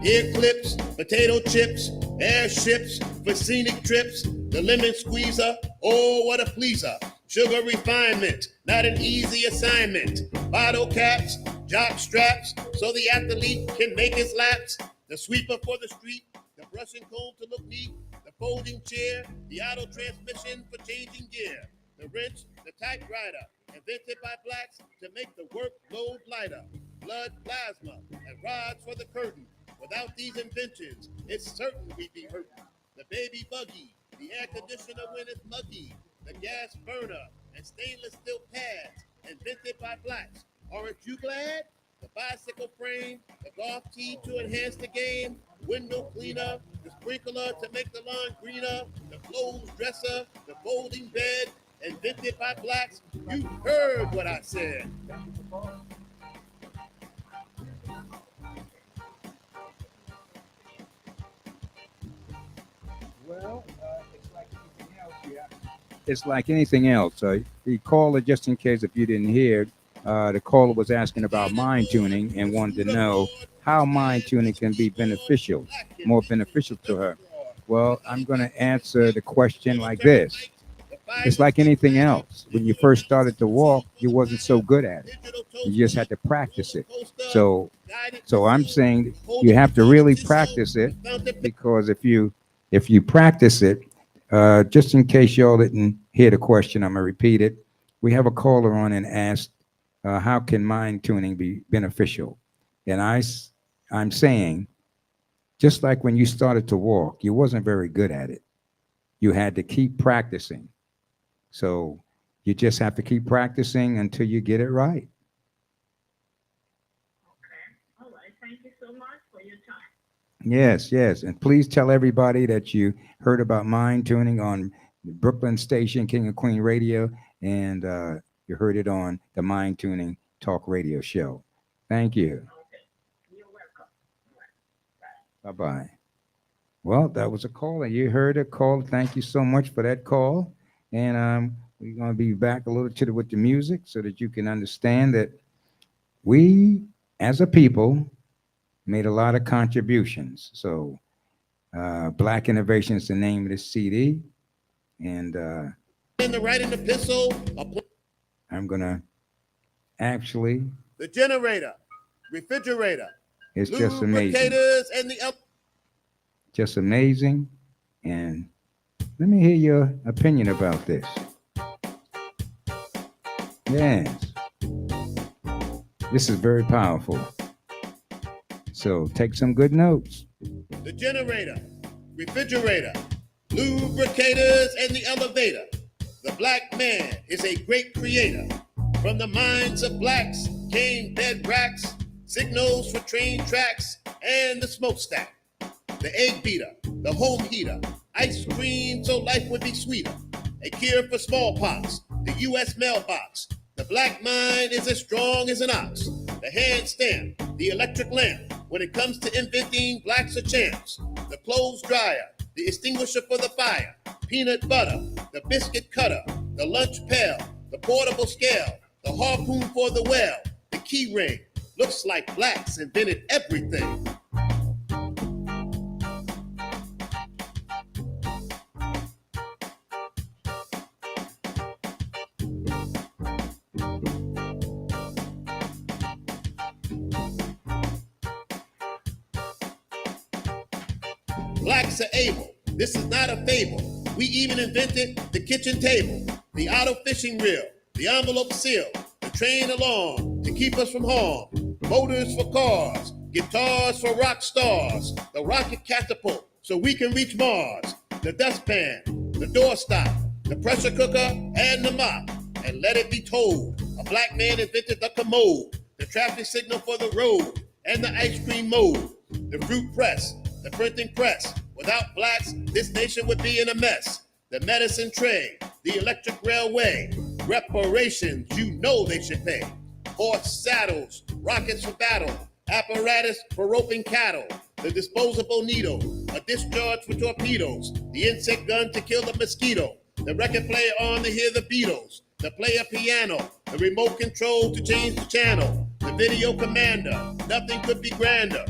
Ear clips, potato chips, airships for scenic trips, the lemon squeezer, oh what a pleaser. Sugar refinement, not an easy assignment. Bottle caps, jock straps, so the athlete can make his laps. The sweeper for the street, the brushing comb to look neat, the folding chair, the auto transmission for changing gear, the wrench, the typewriter, invented by blacks to make the workload lighter. Blood plasma and rods for the curtain. Without these inventions, it's certain we'd be hurting. The baby buggy, the air conditioner when it's muggy, the gas burner, and stainless steel pads invented by blacks. Aren't you glad? The bicycle frame, the golf tee to enhance the game, window cleaner, the sprinkler to make the lawn greener, the clothes dresser, the folding bed, invented by blacks. You heard what I said. Well, it's like anything else. The caller, just in case if you didn't hear, the caller was asking about mind tuning and wanted to know how mind tuning can be beneficial, more beneficial to her. Well, I'm going to answer the question like this. It's like anything else. When you first started to walk, you wasn't so good at it. You just had to practice it. So I'm saying you have to really practice it, because if you practice it, just in case y'all didn't hear the question, I'm gonna repeat it. We have a caller on and asked, how can mind tuning be beneficial? And I'm saying, just like when you started to walk, you wasn't very good at it. You had to keep practicing. So you just have to keep practicing until you get it right. Okay. All right. Thank you so much for your time. Yes, yes. And please tell everybody that you heard about mind tuning on the Brooklyn station, King of Queen Radio, and you heard it on the Mind Tuning Talk Radio Show. Thank you. Okay. You're welcome. All right. Bye-bye. Well, that was a call, and you heard a call. Thank you so much for that call. And we're going to be back a little bit with the music so that you can understand that we, as a people, made a lot of contributions. So Black Innovation is the name of this CD. And In the writing epistle, I'm going to actually, the generator, refrigerator, it's just amazing. lubricators, and the Just amazing. And let me hear your opinion about this. Yes. This is very powerful. So take some good notes. the generator, refrigerator, lubricators, and the elevator. The black man is a great creator. From the minds of blacks came bed racks, signals for train tracks, and the smokestack. The egg beater, the home heater, ice cream so life would be sweeter. A cure for smallpox, the U.S. mailbox. The black mind is as strong as an ox. The hand stamp, the electric lamp. When it comes to inventing, blacks are champs. The clothes dryer, the extinguisher for the fire. Peanut butter, the biscuit cutter, the lunch pail, the portable scale, the harpoon for the well, the key ring. Looks like blacks invented everything. Blacks are able. This is not a fable. We even invented the kitchen table, the auto fishing reel, the envelope seal, the train alarm to keep us from harm, motors for cars, guitars for rock stars, the rocket catapult so we can reach Mars, the dustpan, the doorstop, the pressure cooker, and the mop. And let it be told, a black man invented the commode, the traffic signal for the road, and the ice cream mold, the fruit press, the printing press. Without blacks, this nation would be in a mess. The medicine tray, the electric railway, reparations, you know they should pay. Horse saddles, rockets for battle, apparatus for roping cattle, the disposable needle, a discharge for torpedoes, the insect gun to kill the mosquito, the record player on to hear the Beatles, the player piano, the remote control to change the channel, the video commander, nothing could be grander.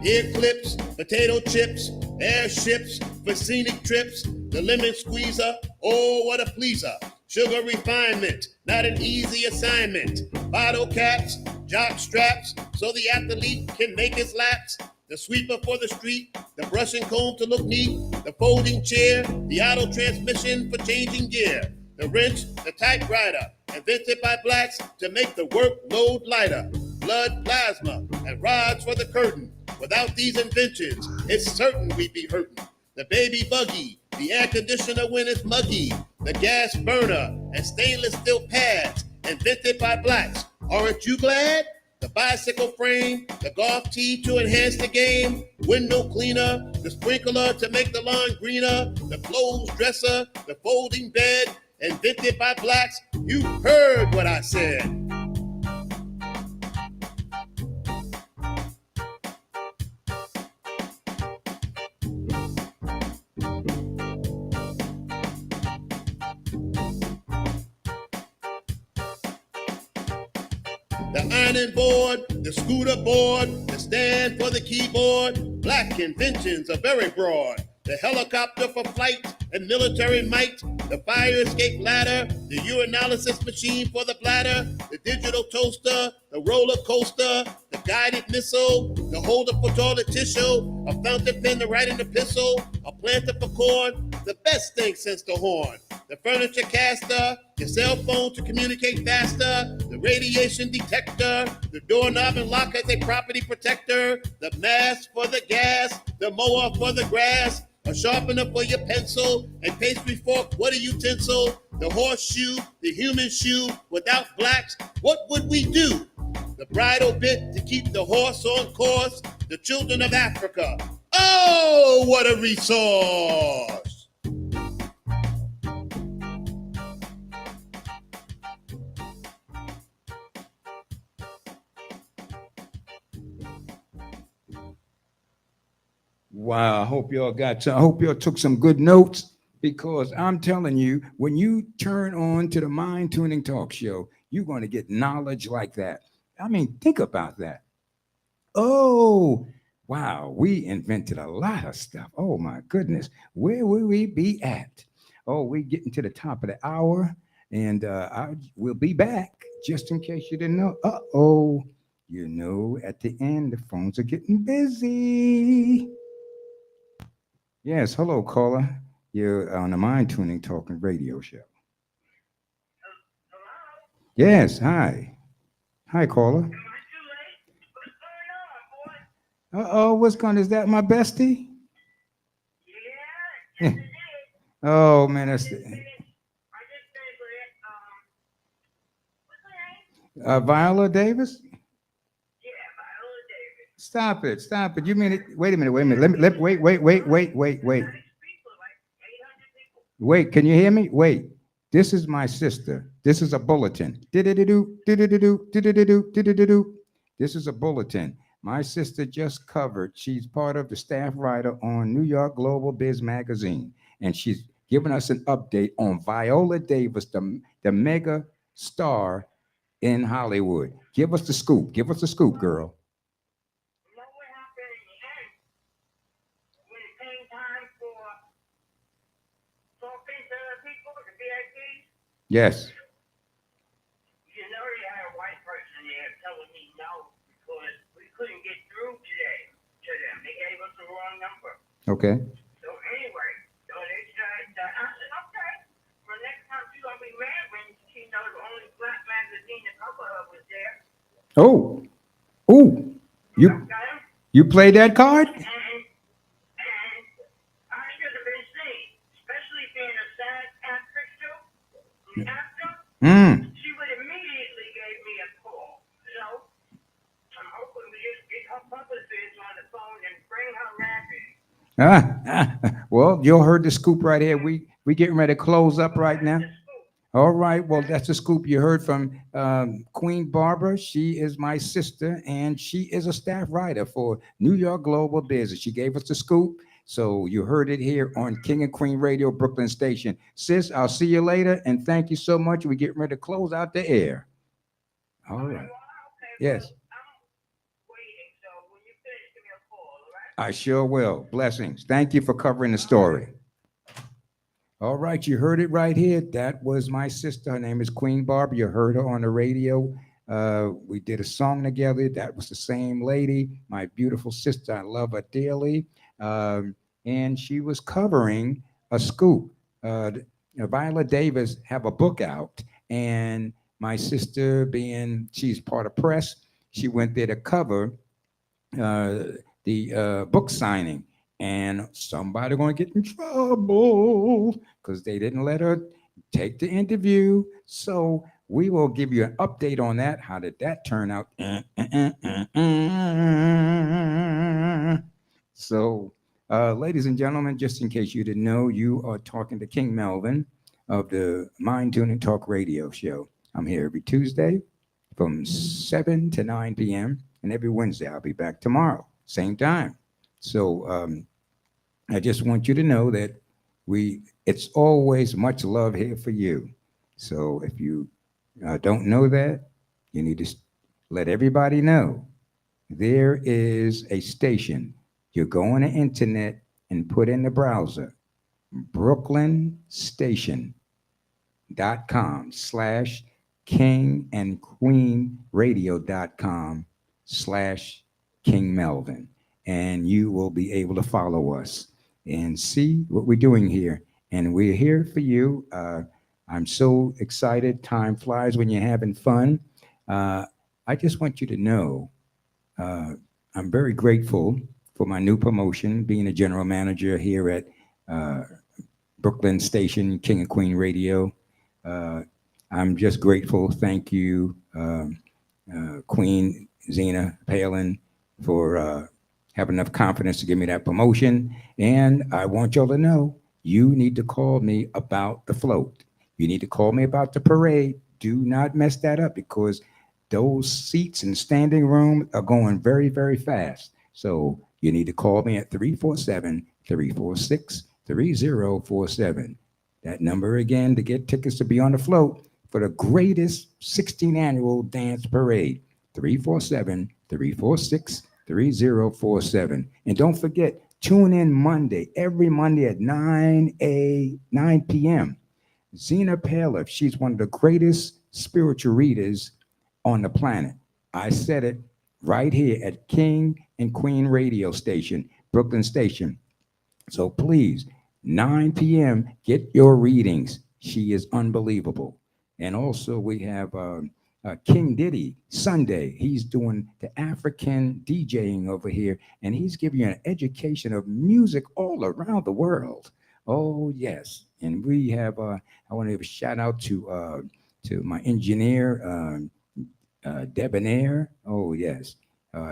Ear clips, potato chips, airships, for scenic trips, the lemon squeezer, oh, what a pleaser. Sugar refinement, not an easy assignment. Bottle caps, jock straps, so the athlete can make his laps. The sweeper for the street, the brush and comb to look neat, the folding chair, the auto transmission for changing gear, the wrench, the typewriter, invented by blacks to make the workload lighter. Blood plasma and rods for the curtain. Without these inventions, it's certain we'd be hurting. The baby buggy, the air conditioner when it's muggy, the gas burner and stainless steel pads invented by blacks. Aren't you glad? The bicycle frame, the golf tee to enhance the game, window cleaner, the sprinkler to make the lawn greener, the clothes dresser, the folding bed invented by blacks. You heard what I said. The ironing board, the scooter board, the stand for the keyboard. Black inventions are very broad. The helicopter for flight and military might. The fire escape ladder, the urinalysis machine for the bladder. The digital toaster, the roller coaster, the guided missile, the holder for toilet tissue, a fountain pen to write an epistle, a planter for corn, the best thing since the horn. The furniture caster, your cell phone to communicate faster, the radiation detector, the doorknob and lock as a property protector, the mask for the gas, the mower for the grass, a sharpener for your pencil, a pastry fork, what a utensil, the horseshoe, the human shoe. Without blacks, what would we do? The bridle bit to keep the horse on course, the children of Africa. Oh, what a resource! Wow, I hope y'all took some good notes, because I'm telling you, when you turn on to the Mind Tuning Talk Show, you're going to get knowledge like that. I mean, think about that. Oh, wow, we invented a lot of stuff. Oh my goodness, where will we be at? Oh, we're getting to the top of the hour, and we'll be back just in case you didn't know. Uh-oh, at the end, the phones are getting busy. Yes, hello, caller. You're on the Mind Tuning Talking Radio Show. Yes, hi. Hi, caller. Uh-oh, is that my bestie? Yeah. Oh, man, that's... Viola Davis? Stop it. You mean it? Wait a minute. Wait. Wait, can you hear me? Wait. This is my sister. This is a bulletin. This is a bulletin. My sister just covered. She's part of the staff writer on New York Global Biz Magazine. And she's giving us an update on Viola Davis, the mega star in Hollywood. Give us the scoop. Girl. Yes. You know, they had a white person there telling me no because we couldn't get through today to them. They gave us the wrong number. Okay. So anyway, so they said, I said, okay. For next time she's gonna be mad when she knows the only black magazine the cover of was there. Oh. You played that card? And I should have been seen, especially being a sad actress too. She would immediately gave me a call. So I'm hoping we just get her publicist on the phone and bring her rapping. Well, you heard the scoop right here. We getting ready to close up right now. All right. Well, that's the scoop you heard from Queen Barbara. She is my sister, and she is a staff writer for New York Global Business. She gave us the scoop. So you heard it here on King and Queen Radio, Brooklyn Station. Sis, I'll see you later, and thank you so much. We're getting ready to close out the air. All right. Yes. I'm waiting, so when you finish, give me a call, I sure will. Blessings. Thank you for covering the story. All right, you heard it right here. That was my sister. Her name is Queen Barbara. You heard her on the radio. We did a song together. That was the same lady, my beautiful sister. I love her dearly. And she was covering a scoop. Viola Davis have a book out, and my sister, being she's part of press, she went there to cover the book signing, and somebody going to get in trouble because they didn't let her take the interview. So we will give you an update on that. How did that turn out? So, ladies and gentlemen, just in case you didn't know, you are talking to King Melvin of the Mind Tuning Talk Radio Show. I'm here every Tuesday from 7 to 9 p.m. And every Wednesday, I'll be back tomorrow, same time. So I just want you to know that it's always much love here for you. So if you don't know that, you need to let everybody know. There is a station. You go on the internet and put in the browser, brooklynStation.com/kingandqueenradio.com/King Melvin. And you will be able to follow us and see what we're doing here. And we're here for you. I'm so excited. Time flies when you're having fun. I just want you to know I'm very grateful for my new promotion, being a general manager here at Brooklyn Station, King and Queen Radio. I'm just grateful. Thank you, Queen Zena Palin, for having enough confidence to give me that promotion. And I want y'all to know, you need to call me about the float. You need to call me about the parade. Do not mess that up, because those seats in standing room are going very, very fast. So you need to call me at 347-346-3047. That number again to get tickets to be on the float for the greatest 16th annual dance parade. 347-346-3047. And don't forget, tune in Monday, every Monday at 9 p.m. Zena Palin, she's one of the greatest spiritual readers on the planet. I said it right here at King and Queen Radio Station, Brooklyn Station. So please, 9 p.m., get your readings. She is unbelievable. And also we have King Diddy Sunday. He's doing the African DJing over here, and he's giving you an education of music all around the world. Oh, yes. And we have, I want to give a shout out to my engineer, Debonair. Oh, yes.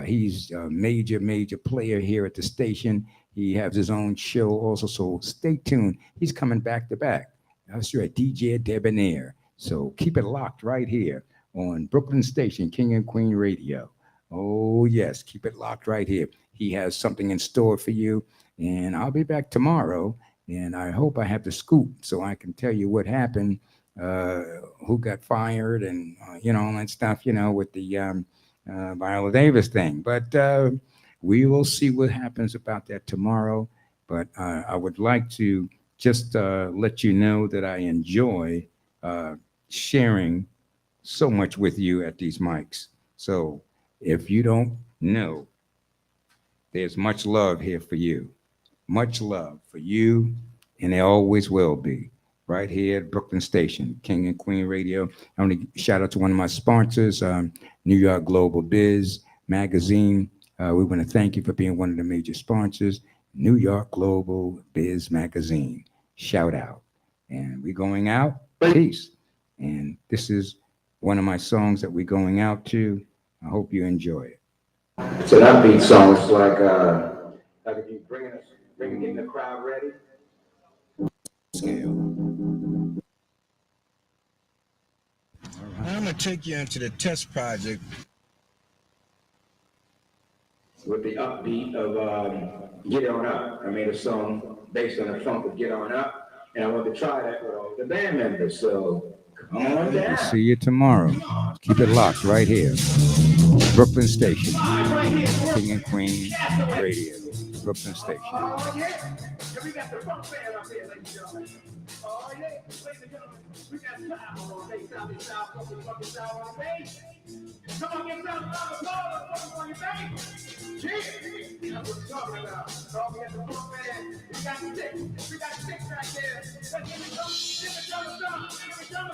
He's a major, major player here at the station. He has his own show also, so stay tuned. He's coming back to back. That's right, DJ Debonair. So keep it locked right here on Brooklyn Station, King and Queen Radio. Oh, yes, keep it locked right here. He has something in store for you, and I'll be back tomorrow, and I hope I have the scoop so I can tell you what happened, who got fired, and, all that stuff, with the Viola Davis thing. But we will see what happens about that tomorrow. But I would like to just let you know that I enjoy sharing so much with you at these mics. So if you don't know, there's much love here for you. Much love for you, and there always will be. Right here at Brooklyn Station, King and Queen Radio. I want to shout out to one of my sponsors, New York Global Biz Magazine. We want to thank you for being one of the major sponsors, New York Global Biz Magazine. Shout out. And we're going out. Peace. And this is one of my songs that we're going out to. I hope you enjoy it. It's an upbeat song. It's like if you getting the crowd ready. Scale. I'm going to take you into the test project With the upbeat of Get On Up. I made a song based on the funk of Get On Up, and I want to try that with all the band members. So come on down. See you tomorrow. Keep it locked right here. Brooklyn Station, King and Queen Radio. Brooklyn Station. Oh, yeah. And we got the funk band up here, ladies and gentlemen. Oh, yeah. Ladies and gentlemen, we got style on bass, style, fucking style on bass. Come on, get down, fucking on your bass. Yeah. That's what we're talking about. So we got the funk band. We got six. We got six right there. Let's give it some. Give it some.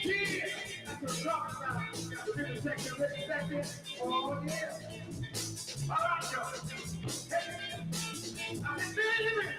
Yeah. That's what we're talking about. The rhythm section. Oh, yeah. All right, y'all. Hey. I've been feeling it.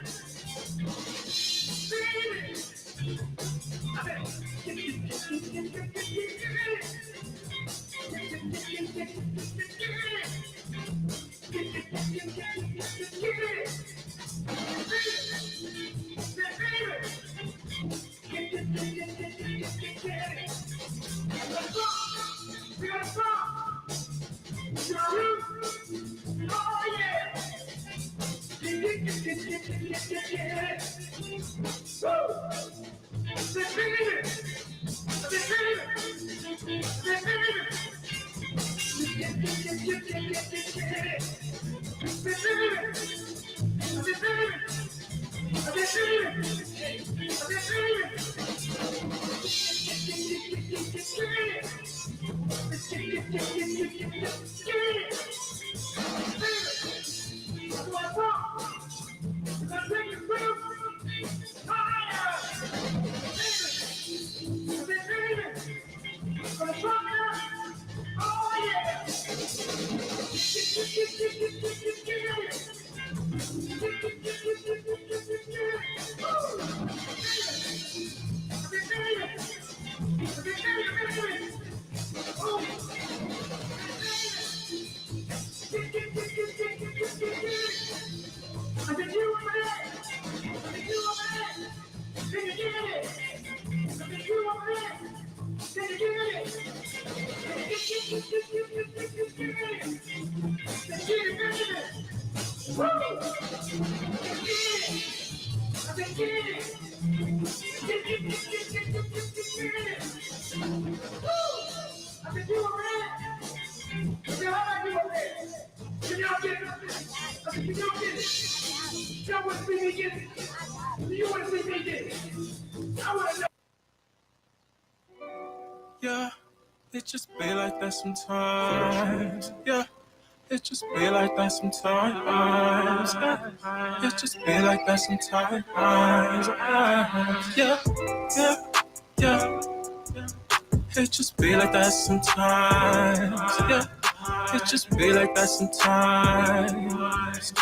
We got a song. Oh, yeah. Yeah, it just be like that sometimes. Yeah, it just be like that sometimes. Yeah, it just be like that sometimes. Yeah, yeah, yeah. It just be like that sometimes. Yeah, it just be like that sometimes.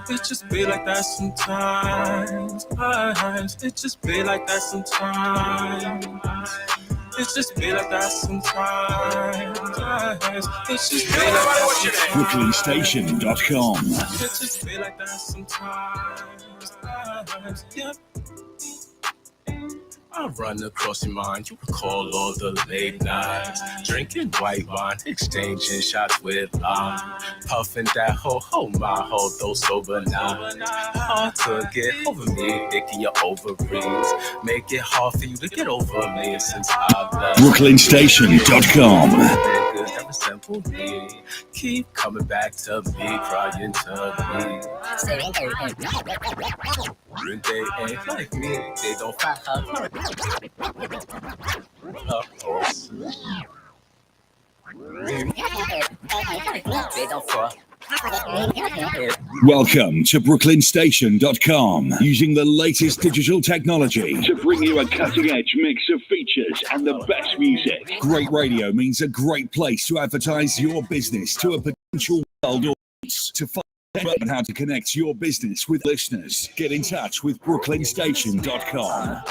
It just be like that sometimes. It just be like that sometimes. It just be like that sometimes. It just be like that sometimes. BrooklynStation.com. It just be like that sometimes. Yeah. I run across your mind, you recall all the late nights, drinking white wine, exchanging shots with lime, puffing that my whole though sober now. Hard to get over me, thinking your ovaries, make it hard for you to get over me since I've left. BrooklynStation.com. Niggas never simple me, keep coming back to me, crying to me. When they ain't like me, they don't fight her. Welcome to BrooklynStation.com, using the latest digital technology to bring you a cutting-edge mix of features and the best music. Great radio means a great place to advertise your business to a potential world audience. To find out how to connect your business with listeners, get in touch with BrooklynStation.com.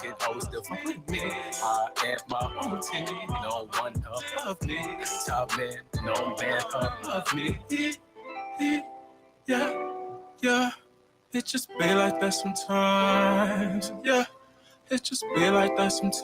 Can always still fuck with me. I am my own team. No one above me. Top man, no man above me. Yeah, yeah. It just be like that sometimes. Yeah, it just be like that sometimes.